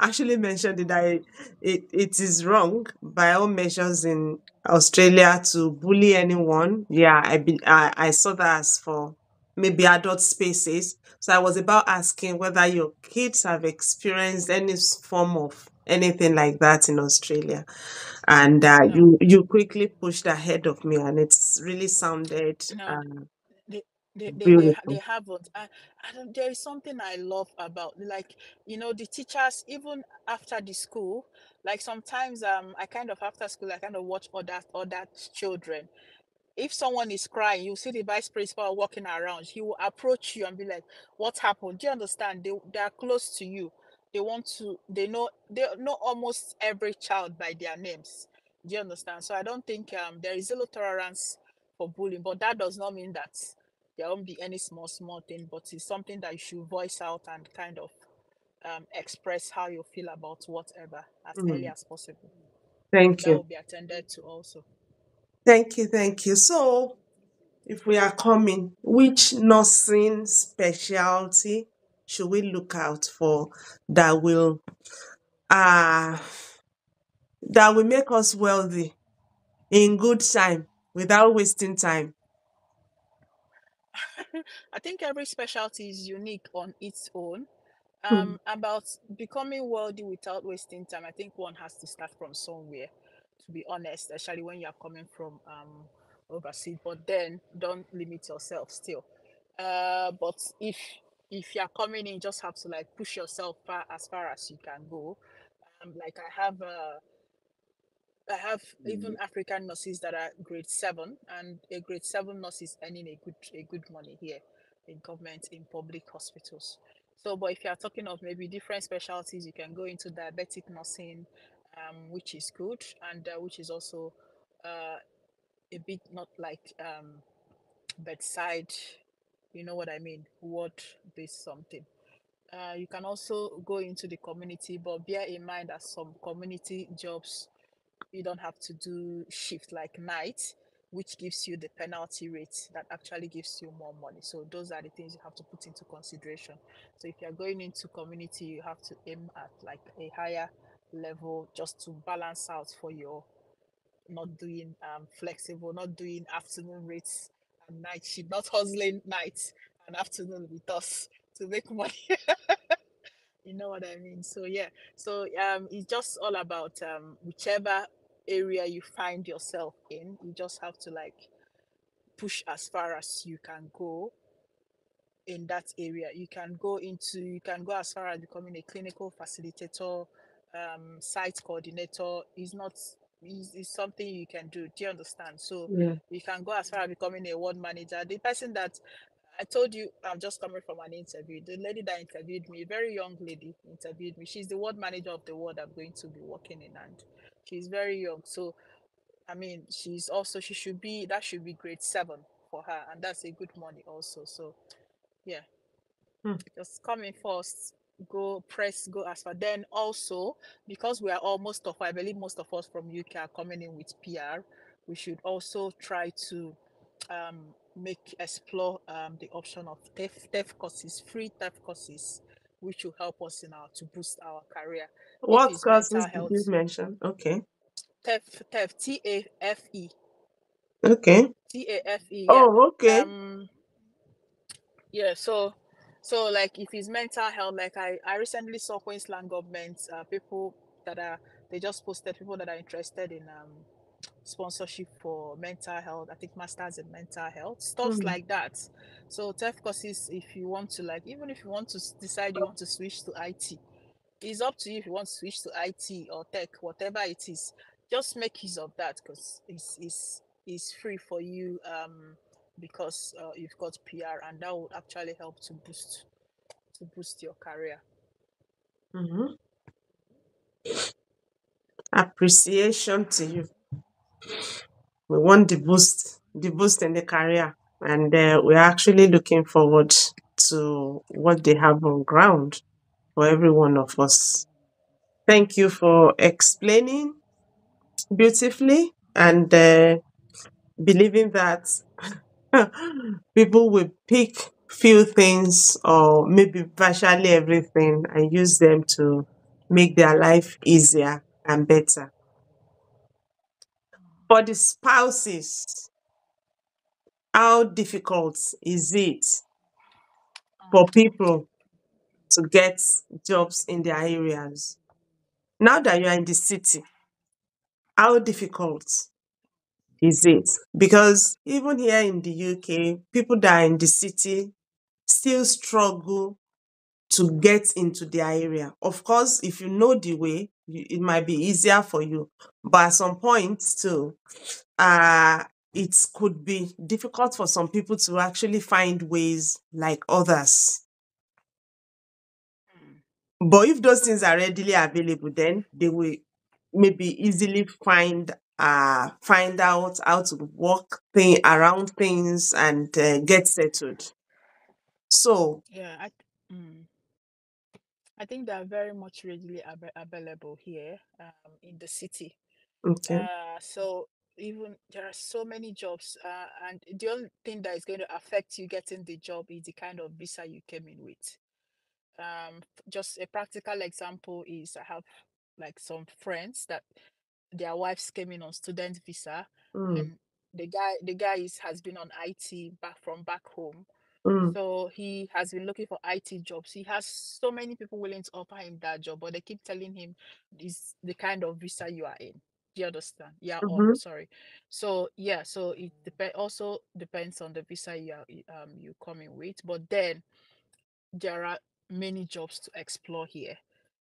Actually mentioned it that it is wrong by all measures in Australia to bully anyone. Yeah, I saw that as for maybe adult spaces. So I was about asking whether your kids have experienced any form of anything like that in Australia, and No, you quickly pushed ahead of me, and it's really sounded no. they they beautiful. haven't. I don't, there is something I love about, like, the teachers even after the school, like sometimes I kind of after school I kind of watch other children. If someone is crying, you see the vice principal walking around, he will approach you and be like, what happened? Do you understand? They are close to you. They know almost every child by their names. Do you understand? So I don't think there is zero tolerance for bullying, but that does not mean that there won't be any small thing, but it's something that you should voice out and kind of express how you feel about whatever as early Mm. as possible, and Thank that you. will be attended to also. Thank you. Thank you. So, if we are coming, which nursing specialty should we look out for that will uh that will make us wealthy in good time without wasting time? I think every specialty is unique on its own. Hmm. About becoming wealthy without wasting time, I think one has to start from somewhere, to be honest, especially when you are coming from overseas. But then don't limit yourself still. But if you're coming in, you just have to like push yourself far as you can go. Like I have even African nurses that are grade 7, and a grade 7 nurse is earning a good money here in government in public hospitals. So, but if you are talking of maybe different specialties, you can go into diabetic nursing, which is good, and which is also uh, a bit not like bedside, you know what I mean, ward based something. You can also go into the community, but bear in mind that some community jobs you don't have to do shift like night, which gives you the penalty rate that actually gives you more money. So those are the things you have to put into consideration. So if you're going into community, you have to aim at like a higher level just to balance out for your not doing flexible, not doing afternoon rates and night shift, not hustling nights and afternoon with us to make money. You know what I mean? So yeah. So it's just all about whichever area you find yourself in, you just have to like push as far as you can go in that area. You can go as far as becoming a clinical facilitator, site coordinator. Is something you can do. Do you understand? So Yeah. you can go as far as becoming a ward manager. The person that I told you, I'm just coming from an interview. The lady that interviewed me, a very young lady, interviewed me. She's the ward manager of the ward I'm going to be working in, and she's very young. So I mean, she should be, that should be grade 7 for her, and that's a good money also. So yeah, Hmm. just come in first, go as far. Then also, because we are almost of, I believe most of us from UK are coming in with PR, we should also try to make explore the option of TEF courses, free TEF courses, which will help us in our to boost our career. If What it's mental courses did you health, mention? Okay. TEF, TAFE, Okay. TAFE, yeah. Oh, okay. Um, Yeah, so like if it's mental health, like I recently saw Queensland government people that are they just posted people that are interested in sponsorship for mental health. I think masters in mental health, stuffs Hmm. like that. So TEF courses, if you want to like, even if you want to decide you want to switch to IT, it's up to you if you want to switch to IT or tech, whatever it is. Just make use of that because it's free for you because you've got PR, and that will actually help to boost your career. Mhm. Appreciation to you. We want the boost in the career, and we're actually looking forward to what they have on ground for every one of us. Thank you for explaining beautifully and believing that people will pick few things or maybe virtually everything and use them to make their life easier and better. For the spouses, how difficult is it for people to get jobs in their areas? Now that you are in the city, how difficult is it? Because even here in the UK, people that are in the city still struggle to get into their area. Of course, if you know the way, it might be easier for you. But at some point, too, uh, it could be difficult for some people to actually find ways like others. Mm. But if those things are readily available, then they will maybe easily find out how to work around things and get settled. So Yeah, mm. I think they are very much readily available here in the city. Okay. So even there are so many jobs, and the only thing that is going to affect you getting the job is the kind of visa you came in with. Just a practical example is I have like some friends that their wives came in on student visa, Mm, and the guy has been on IT back from back home, mm, so he has been looking for IT jobs. He has so many people willing to offer him that job, but they keep telling him this the kind of visa you are in. Do you understand? Yeah, on, mm-hmm, sorry. So yeah, so it also depends on the visa you coming with. But then there are many jobs to explore here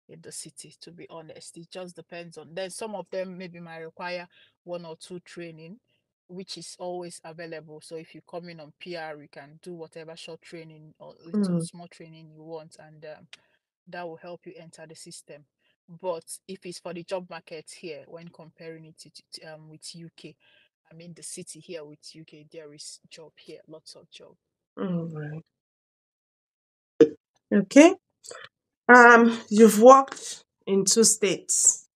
in the city, to be honest. It just depends on, then some of them maybe might require one or two training, which is always available. So if you come in on PR, you can do whatever short training or little mm, small training you want, and that will help you enter the system. But if it's for the job market here, when comparing it with UK, I mean the city here with UK, there is job here, lots of job. right. Okay. You've worked in two states.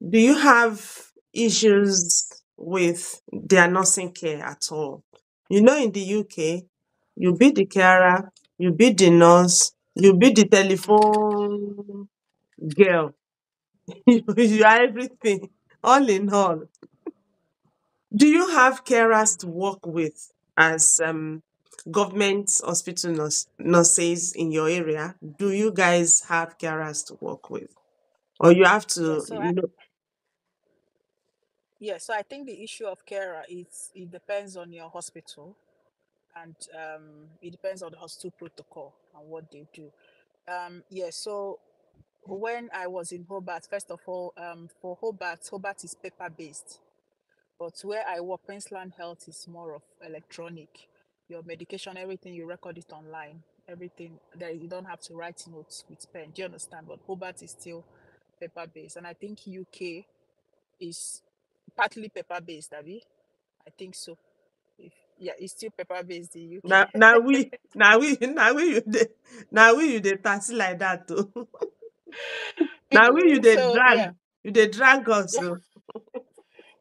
Do you have issues with their nursing care at all? You know, in the UK, you be the carer, you be the nurse, you be the telephone girl. You are everything, all in all. Do you have carers to work with as government hospital nurses in your area? Do you guys have carers to work with? Or you have Yeah, to, so I think the issue of carer is it depends on your hospital, and it depends on the hospital protocol and what they do. Yeah, so when I was in Hobart, first of all, for Hobart is paper based, but where I work, Queensland Health is more of electronic. Your medication, everything you record it online. Everything there, you don't have to write notes with pen. Do you understand? But Hobart is still paper based, and I think UK is partly paper based, Abby. I think so. If, yeah, it's still paper based in now UK. now we now we you dey taxi like that too. Now we Anyway, so yeah, you dey drag us yeah. oh.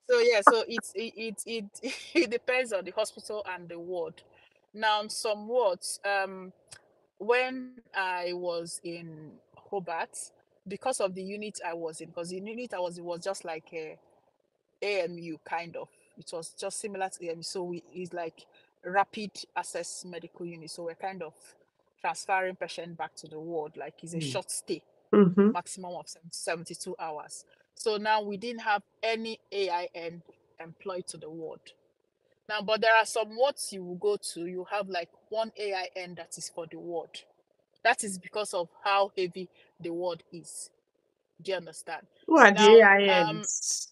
So yeah, so it depends on the hospital and the ward. Now, some wards, when I was in Hobart, because of the unit I was in, because the unit I was in was just like a AMU kind of. It was just similar to AMU. So it's like rapid access medical unit. So we're kind of transferring patient back to the ward, like it's a short stay, Mm-hmm. maximum of 72 hours. So now we didn't have any AIN employed to the ward. Now, but there are some wards you will go to, you have like one AIN that is for the ward. That is because of how heavy the ward is. Do you understand? Who are the Now, AINs?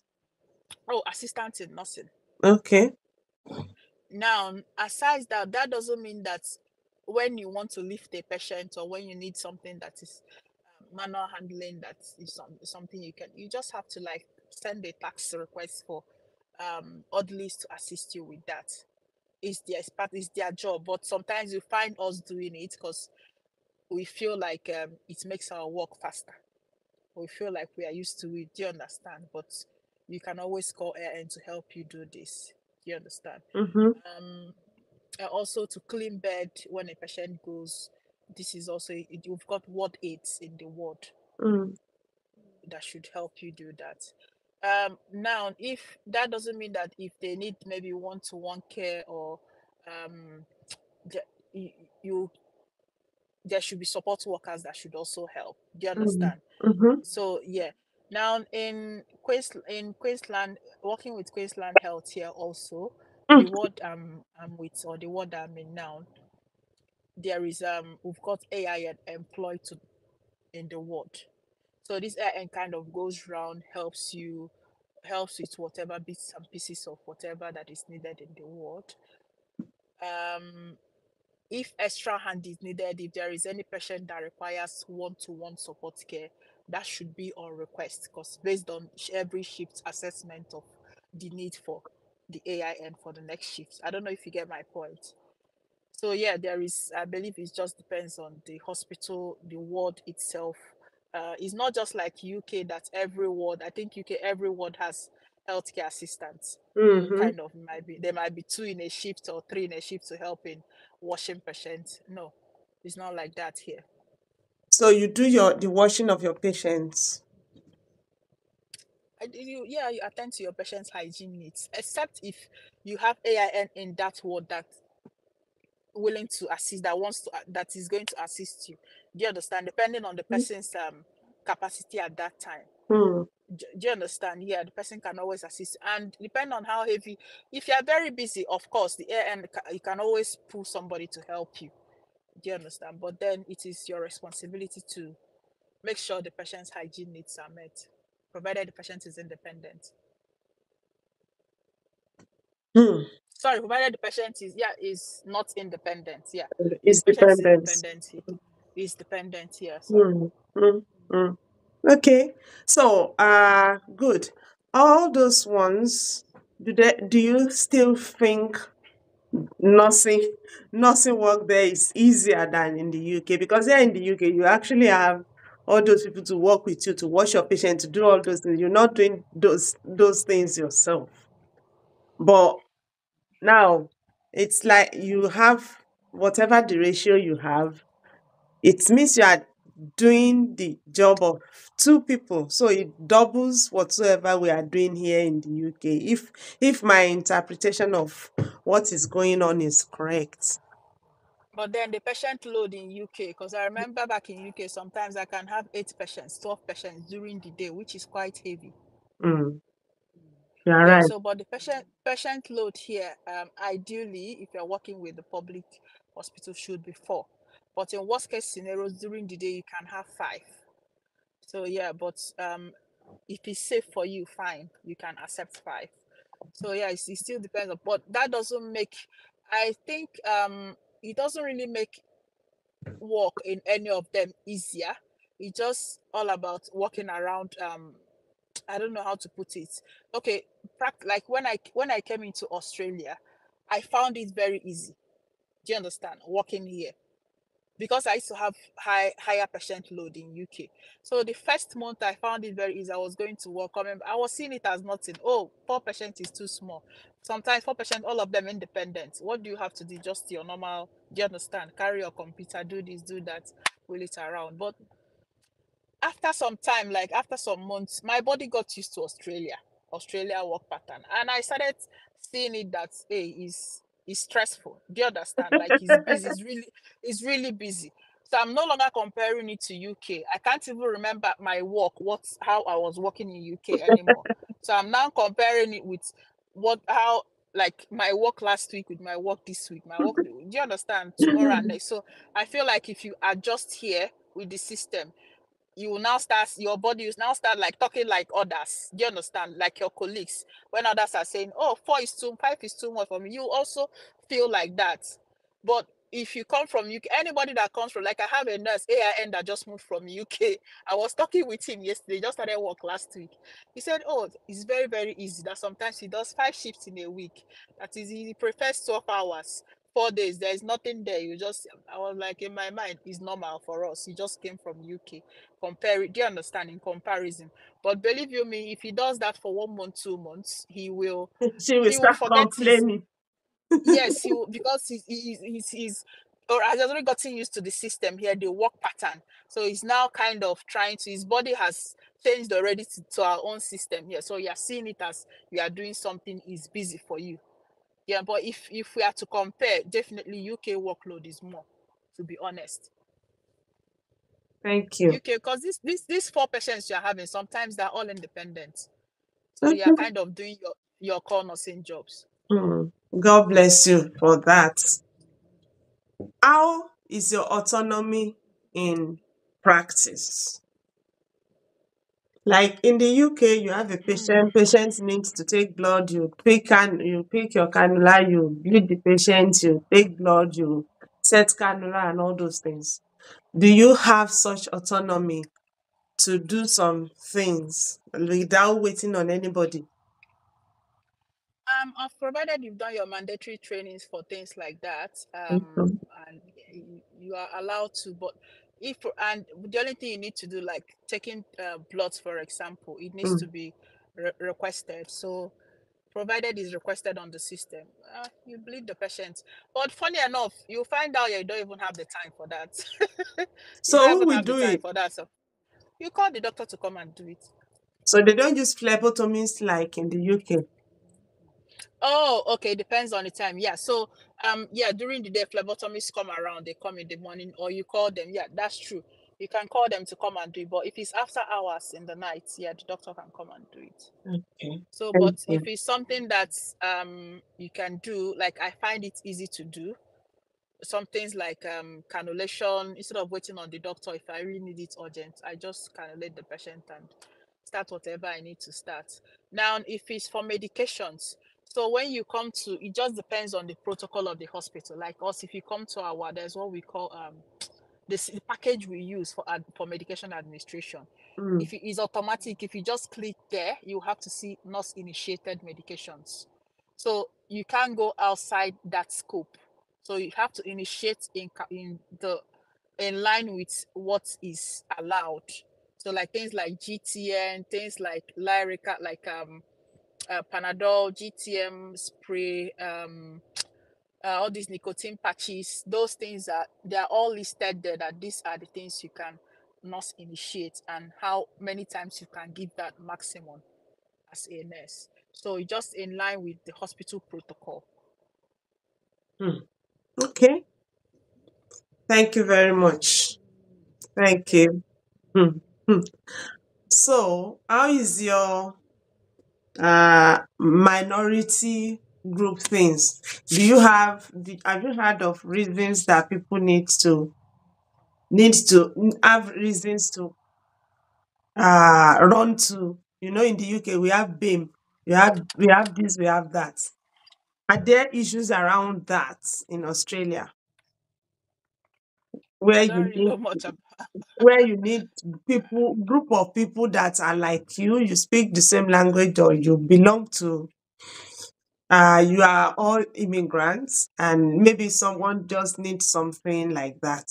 assistant in nursing. Okay. Now, aside that, that doesn't mean that when you want to lift a patient or when you need something that is manual handling, that is something you just have to like send a tax request for orderlies to assist you with that. It's their job, but sometimes you find us doing it because we feel like it makes our work faster. We feel like we are used to it. Do you understand? But you can always call AN to help you do this. Do you understand? Mm-hmm. Um, Also to clean bed when a patient goes. This is also you've got ward aides in the ward Mm, that should help you do that. Now, if that doesn't mean that if they need maybe one-to-one care or um, the, you, you there should be support workers that should also help. Do you mm, understand? mm-hmm. So yeah. Now in Queensland, working with Queensland Health here also, the Mm, ward I'm with or the ward I'm in now, there is we've got AIN employed to in the ward. So this AIN kind of goes around, helps with whatever bits and pieces of whatever that is needed in the ward. Um, if extra hand is needed, if there is any patient that requires one-to-one support care, that should be on request because based on every shift assessment of the need for the AIN for the next shift. I don't know if you get my point. So yeah, there is. I believe it just depends on the hospital, the ward itself. It's not just like UK that every ward. I think UK every ward has healthcare assistants. Mm-hmm. Kind of might be there might be two in a shift or three in a shift to help in washing patients. No, it's not like that here. So you do the washing of your patients. You attend to your patient's hygiene needs, except if you have AIN in that ward that willing to assist, that wants to that is going to assist you. Do you understand? Depending on the person's capacity at that time. Hmm. Do you understand? Yeah, the person can always assist, and depend on how heavy. If you are very busy, of course, the AIN you can always pull somebody to help you. Do you understand? But then it is your responsibility to make sure the patient's hygiene needs are met, provided the patient is independent. Hmm. Sorry, provided the patient is not independent. Yeah, if It's the patient is dependence. independent, he is dependent here. Sorry. Hmm. Hmm. Hmm. Okay. So, good. All those ones, do you still think nursing nursing work there is easier than in the UK? Because here in the UK, you actually have all those people to work with you, to wash your patient, to do all those things. You're not doing those things yourself. But now it's like you have whatever the ratio you have, it means you are doing the job of two people. So it doubles whatsoever we are doing here in the UK. If my interpretation of what is going on is correct. But then the patient load in UK, because I remember back in UK, sometimes I can have 8 patients, 12 patients during the day, which is quite heavy. Mm, you are Yeah. right. So, but the patient load here, ideally, if you're working with the public hospital, should be 4. But in worst case scenarios, during the day, you can have 5. So yeah, but if it's safe for you, fine, you can accept 5. So yeah, it still depends on, but that doesn't make. I think it doesn't really make work in any of them easier. It's just all about working around. I don't know how to put it. Okay, like when I came into Australia, I found it very easy. Do you understand? Working here, because I used to have higher patient load in UK. So the first month I found it very easy. I was going to work. I was seeing it as nothing. Oh, 4 patients is too small. Sometimes 4 patients, all of them independent. What do you have to do? Just your normal. Do you understand? Carry your computer, do this, do that, wheel it around. But after some time, like after some months, my body got used to Australia work pattern, and I started seeing it that hey, is stressful. Do you understand? Like it's busy, it's really busy. So I'm no longer comparing it to UK. I can't even remember my work, how I was working in UK anymore. So I'm now comparing it with how like my work last week with my work this week. Do you understand? Tomorrow and next. So I feel like if you adjust here with the system, you will now start your body will now start like talking like others. Do you understand? Like your colleagues. When others are saying, oh, 5 is too much for me, you also feel like that. But if you come from UK, anybody that comes from, like I have a nurse AIN that just moved from UK. I was talking with him yesterday, just started work last week. He said, oh, it's very, very easy. That sometimes he does 5 shifts in a week. That is, he prefers 12 hours. 4 days, there is nothing there. I was like, in my mind, it's normal for us. He just came from UK. Do you understand? In comparison, but believe you me, if he does that for 1 month, 2 months, She will he will start forget his. complaining. Yes, he will, because he's or has already gotten used to the system here, the work pattern. So he's now kind of trying to. His body has changed already to our own system here. So you're seeing it as you are doing something is busy for you. Yeah, but if we are to compare, definitely UK workload is more. To be honest, Thank you. UK, because these 4 patients you're having, sometimes they're all independent. So you're Okay. kind of doing your core nursing jobs. Hmm. God bless you for that. How is your autonomy in practice? Like in the UK, you have a Mm. patient needs to take blood, you pick your cannula, you bleed the patient, you take blood, you set cannula and all those things. Do you have such autonomy to do some things without waiting on anybody? provided you've done your mandatory trainings for things like that, Mhm. and you are allowed to. But if and the only thing you need to do, like taking bloods, for example, it needs to Mm. be requested. So, provided is requested on the system, you bleed the patient. But funny enough, you find out you don't even have the time for that. You So don't who even will have the do time it? for that. So you call the doctor to come and do it. So they don't use phlebotomists like in the UK. Oh, okay. Depends on the time. Yeah. So, yeah, during the day, phlebotomists come around. They come in the morning, or you call them. Yeah, that's true. You can call them to come and do it. But if it's after hours in the night, yeah, the doctor can come and do it. Okay. So, Thank but if you. it's something that you can do, like I find it easy to do, some things like cannulation, instead of waiting on the doctor. If I really need it urgent, I just cannulate the patient and start whatever I need to start. Now, if it's for medications, so when you come to, it just depends on the protocol of the hospital. Like us, if you come to our, there's what we call this the package we use for medication administration. Mm. If it is automatic, if you just click there, you have to see nurse initiated medications. So you can't go outside that scope. So you have to initiate in line with what is allowed. So like things like GTN, things like Lyrica, like Panadol, GTM spray, all these nicotine patches, those things are they are all listed there. That these are the things you can not initiate, and how many times you can give that maximum as a nurse. So it's just in line with the hospital protocol. Mm. Okay. Thank you very much. Thank Yeah. you. Mm. Mm. So, how is your minority group things? Have you heard of reasons that people need to have reasons to run to? You know, in the UK we have BAME, we have this, we have that. Are there issues around that in Australia where I don't you really need know much about. where you need people group of people that are like you speak the same language, or you belong to you are all immigrants, and maybe someone just needs something like that.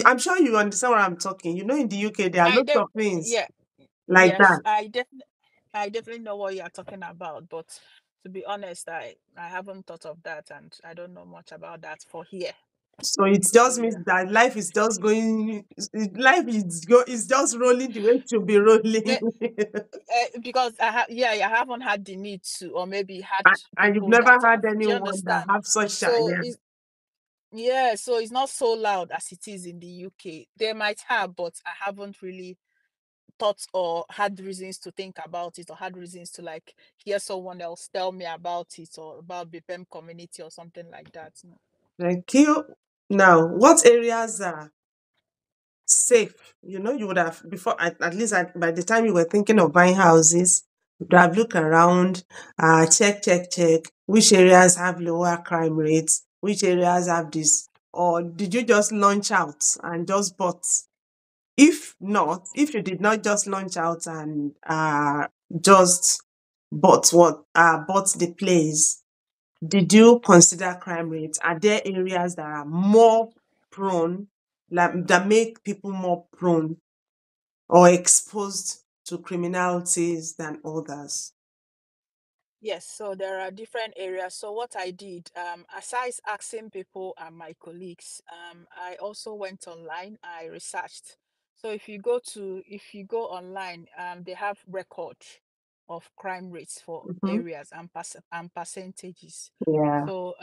I'm sure you understand what I'm talking. You know, in the UK there are I lots def of things Yeah, like yes, that. I definitely know what you are talking about, but to be honest, I haven't thought of that, and I don't know much about that for here. So it So just means yeah. that life is just going, is just rolling the way it should be rolling. Because yeah, I haven't had the need to, or maybe had And you've people never that had have. Do you anyone that understand? have such So yeah. it's yeah, so it's not so loud as it is in the UK. They might have, but I haven't really thought or had reasons to think about it, or had reasons to like hear someone else tell me about it, or about BPM community or something like that. No. Thank you. Now, what areas are safe? You know, you would have before, at least by the time you were thinking of buying houses, you would have looked around, check which areas have lower crime rates, which areas have this, or did you just launch out and just bought? If not, if you did not just launch out and just bought the place, did you consider crime rates? Are there areas that are more prone, like that make people more prone or exposed to criminalities than others? Yes, so there are different areas. So what I did, aside asking people and my colleagues, I also went online. I researched. So if you go online, they have record of crime rates for Mhm. areas and percentages. Yeah. So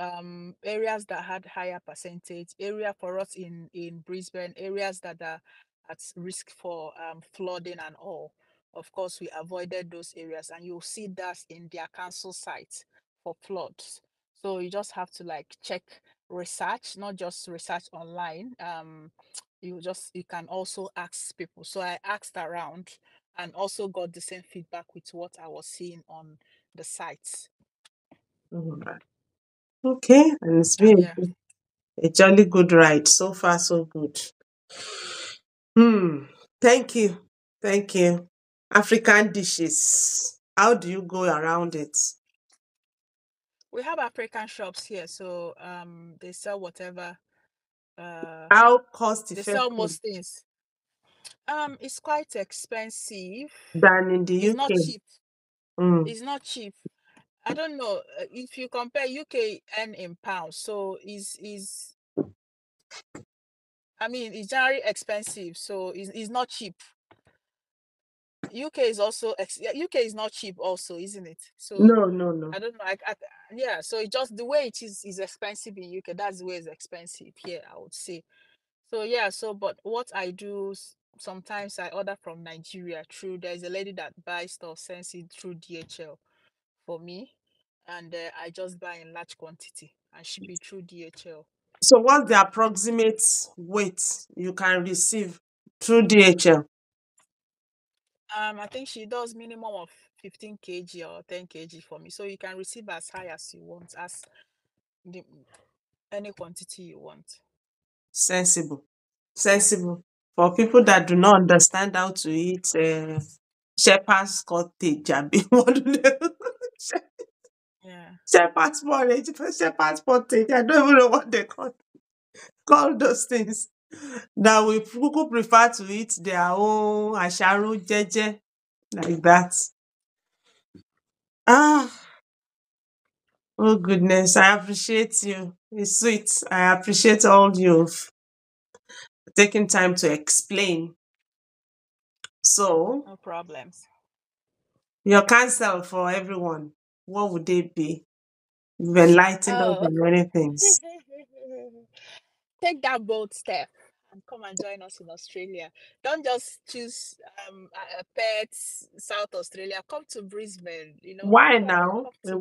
areas that had higher percentage, area for us in Brisbane, areas that are at risk for flooding and all, of course, we avoided those areas, and you'll see that in their council sites for floods. So you just have to like check research, not just research online. You can also ask people. So I asked around and also got the same feedback with what I was seeing on the sites. Alright. Okay, and it's And been yeah. a jolly good ride. So far, so good. Hmm. Thank you. Thank you. African dishes. How do you go around it? We have African shops here, so they sell whatever. Uh, How cost they sell effective most things. It's quite expensive. than in the It's not UK? cheap. Mm. It's not cheap. I don't know if you compare UK and in pounds. So is I mean it's generally expensive. So it's not cheap. UK is also UK is not cheap also, isn't it? So No, no, no. I don't know. Yeah. So it just the way it is expensive in UK. That's the way it's expensive here. I would say. So yeah. So but what I do sometimes I order from Nigeria through. There's a lady that buys stuff, sends it through DHL for me, and I just buy in large quantity and ship it through DHL. So what's the approximate weight you can receive through DHL? I think she does minimum of 15 kg or 10 kg for me, so you can receive as high as you want, as the any quantity you want. Sensible. Sensible. For people that do not understand how to eat shepherd's cottage, abi, what do they Yeah. shepherd's porridge, shepherd's pottage. I don't even know what they call those things. That we people prefer to eat their own asharo jeje like that. Ah, oh goodness, I appreciate you. It's sweet. I appreciate all you've taken time to explain. So, No problems. your counsel for everyone, what would they be? You've enlightened us Oh, on many things. take that bold step and come and join us in Australia. Don't just choose a pet South Australia. Come to Brisbane. Why Come on, now? come to.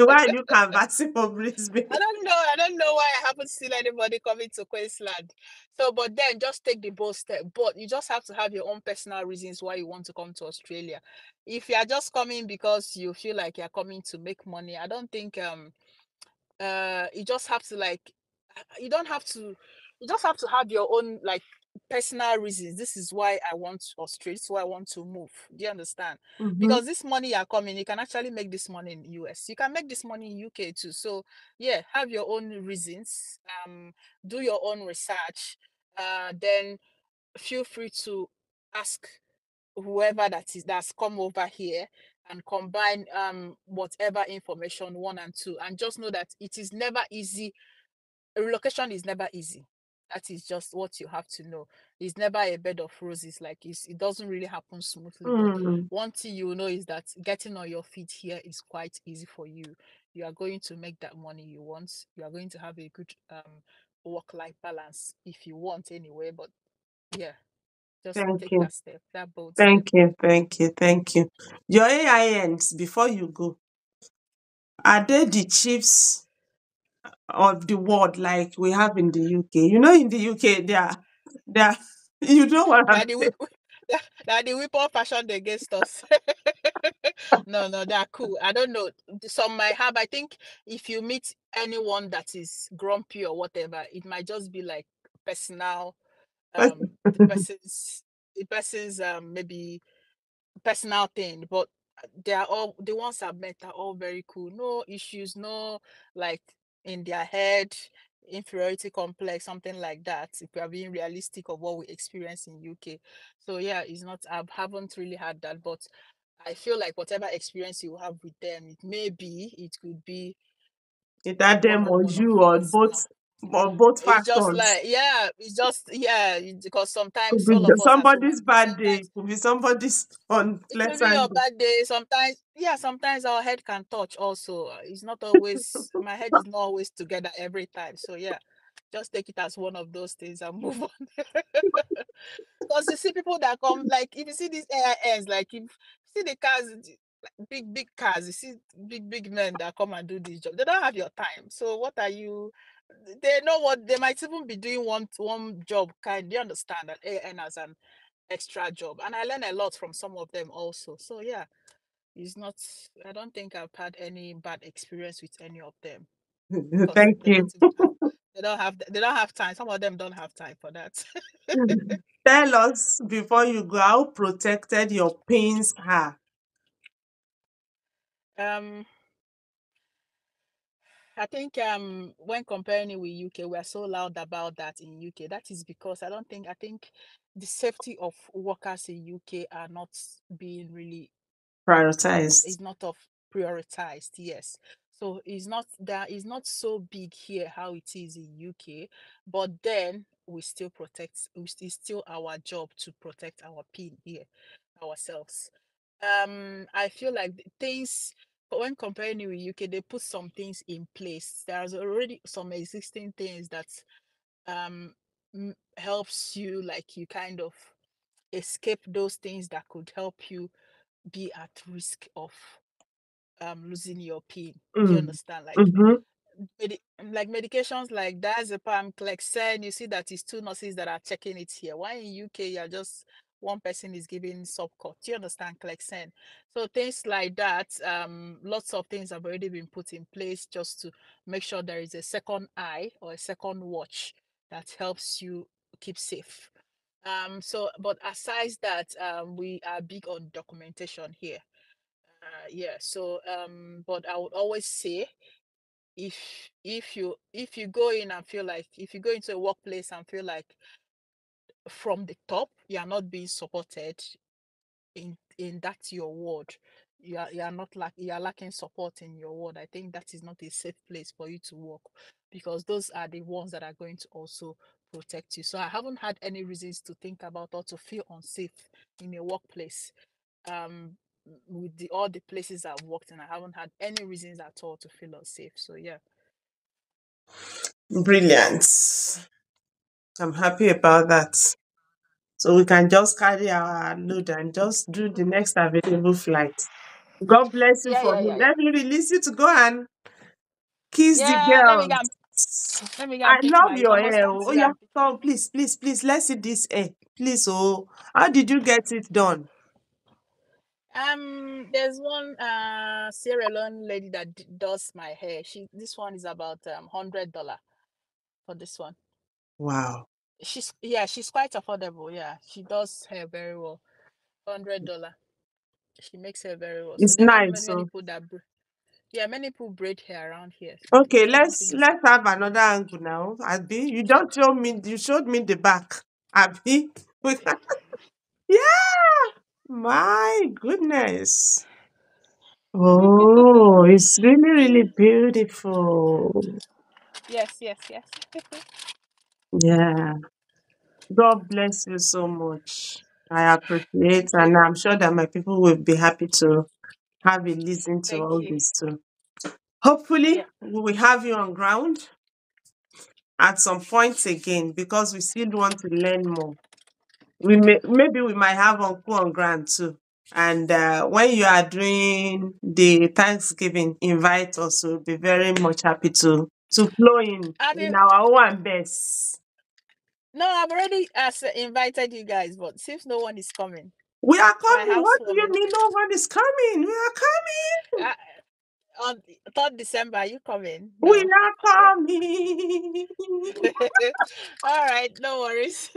Why are you canvassing for Brisbane? I don't know. I don't know why I haven't seen anybody coming to Queensland. So, but then just take the bold step. But you just have to have your own personal reasons why you want to come to Australia. If you are just coming because you feel like you're coming to make money, I don't think you just have to like you don't have to you just have to have your own like personal reasons. This is why I want Australia, this is why I want to move. Do you understand? Mm-hmm. Because this money you're coming, you can actually make this money in US, you can make this money in UK too. So yeah, have your own reasons, do your own research, then feel free to ask whoever that's come over here and combine whatever information one and two, and just know that it is never easy. Relocation is never easy. That is just what you have to know. It's never a bed of roses. Like it doesn't really happen smoothly. But Mm. one thing you know is that getting on your feet here is quite easy for you. You are going to make that money you want. You are going to have a good work-life balance if you want anyway. But yeah, just Thank take you. that step, that bold step. Thank you. Thank you. Thank you. Your AINs, before you go, are they the chiefs of the world like we have in the UK? You know, in the UK, they are, you know what I'm That the saying? whip, that the weapon fashioned against us. No, no, they're cool. I don't know. Some might have. I think if you meet anyone that is grumpy or whatever, it might just be like personal. The person's maybe personal thing, but they are all the ones I've met are all very cool. No issues, no like in their head inferiority complex, something like that. If we are being realistic of what we experience in UK. So yeah, it's not I haven't really had that, but I feel like whatever experience you have with them, it could be Either them or one of you personal. or both It's just factors. like yeah, because Could sometimes be all of us as human somebody's beings, bad day, sometimes could be somebody's it could be unpleasant your day. bad day. Sometimes, yeah, sometimes our head can touch also. It's not always, my head is not always together every time. So, yeah, just take it as one of those things and move on. Because you see people that come, like, if you see these AINs, like, if you see the cars, like, big cars, you see big men that come and do this job, they don't have your time. So, what are you? They know what they might even be doing one job kind. Do you understand that AIN as an extra job? And I learn a lot from some of them also. So, yeah. It's not, I don't think I've had any bad experience with any of them because Thank you. they don't have time. Some of them don't have time for that. Tell us before you go how protected your pins are. um I think when comparing it with UK, we are so loud about that in UK. That is because I think the safety of workers in UK are not being really Prioritized. is not of prioritized. Yes, so it's not that it's not so big here how it is in UK, but then we still protect. It's still our job to protect our pin here ourselves. I feel like things when comparing it with UK, they put some things in place. There's already some existing things that um helps you, like you kind of escape those things that could help you be at risk of losing your pin. Do you Mm. understand? Mm-hmm. Like medications like diazepam, Clexane, you see that it's two nurses that are checking it here. Why in UK you're just one person is giving subcut. Do you understand? Clexane. So things like that, lots of things have already been put in place just to make sure there is a second eye or a second watch that helps you keep safe. So but aside that, we are big on documentation here. Yeah, so but I would always say if if you go in and feel like if you go into a workplace and feel like from the top you are not being supported in that your ward, you are not like you are lacking support in your ward, I think that is not a safe place for you to work, because those are the ones that are going to also protect you. So I haven't had any reasons to think about or to feel unsafe in a workplace. um with all the places I've worked in, I haven't had any reasons at all to feel unsafe. So yeah. Brilliant. I'm happy about that. So we can just carry our load and just do the next available flight. God bless you Yeah, for yeah, me. yeah, yeah. Let me release you to go and kiss the Yeah, girls. let me go I and pick love my. It's your almost hair. time Oh, to oh go yeah, and pick. come, please, please, please. Let's see this hair. Please, oh. How did you get it done? There's one Sierra Leone lady that does my hair. This one is about $100 for this one. Wow. She's quite affordable. Yeah, she does hair very well. $100. She makes hair very well. So It's there are not nice. many So people that yeah, many people braid hair around here. okay, I don't let's think it's let's have another angle now. Abi, you don't show me. You showed me the back. Abi, yeah. My goodness. Oh, it's really, really beautiful. yes, yes, yes. Yeah. God bless you so much. I appreciate, Thank you. and I'm sure that my people will be happy to have a listen to Thank all you. this too. Hopefully, Yeah. we will have you on ground at some point again because we still want to learn more. Maybe we might have uncle on ground too. And when you are doing the Thanksgiving, invite us. We'll be very much happy to flow I've in been our own best. No, I've already invited you guys, but seems no one is coming. We are My coming. What do you housewarming mean no one is coming? We are coming. uh, on 3rd December. Are you coming? We No. are Okay. coming. All right. No worries.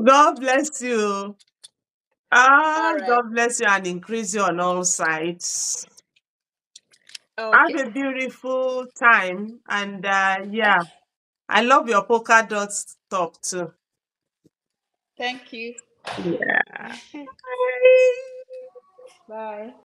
God bless you. All right. God bless you and increase you on all sides. Have Okay. a beautiful time. And yeah, Thank I love your polka dots top too. Thank you. Yeah. Bye. Bye.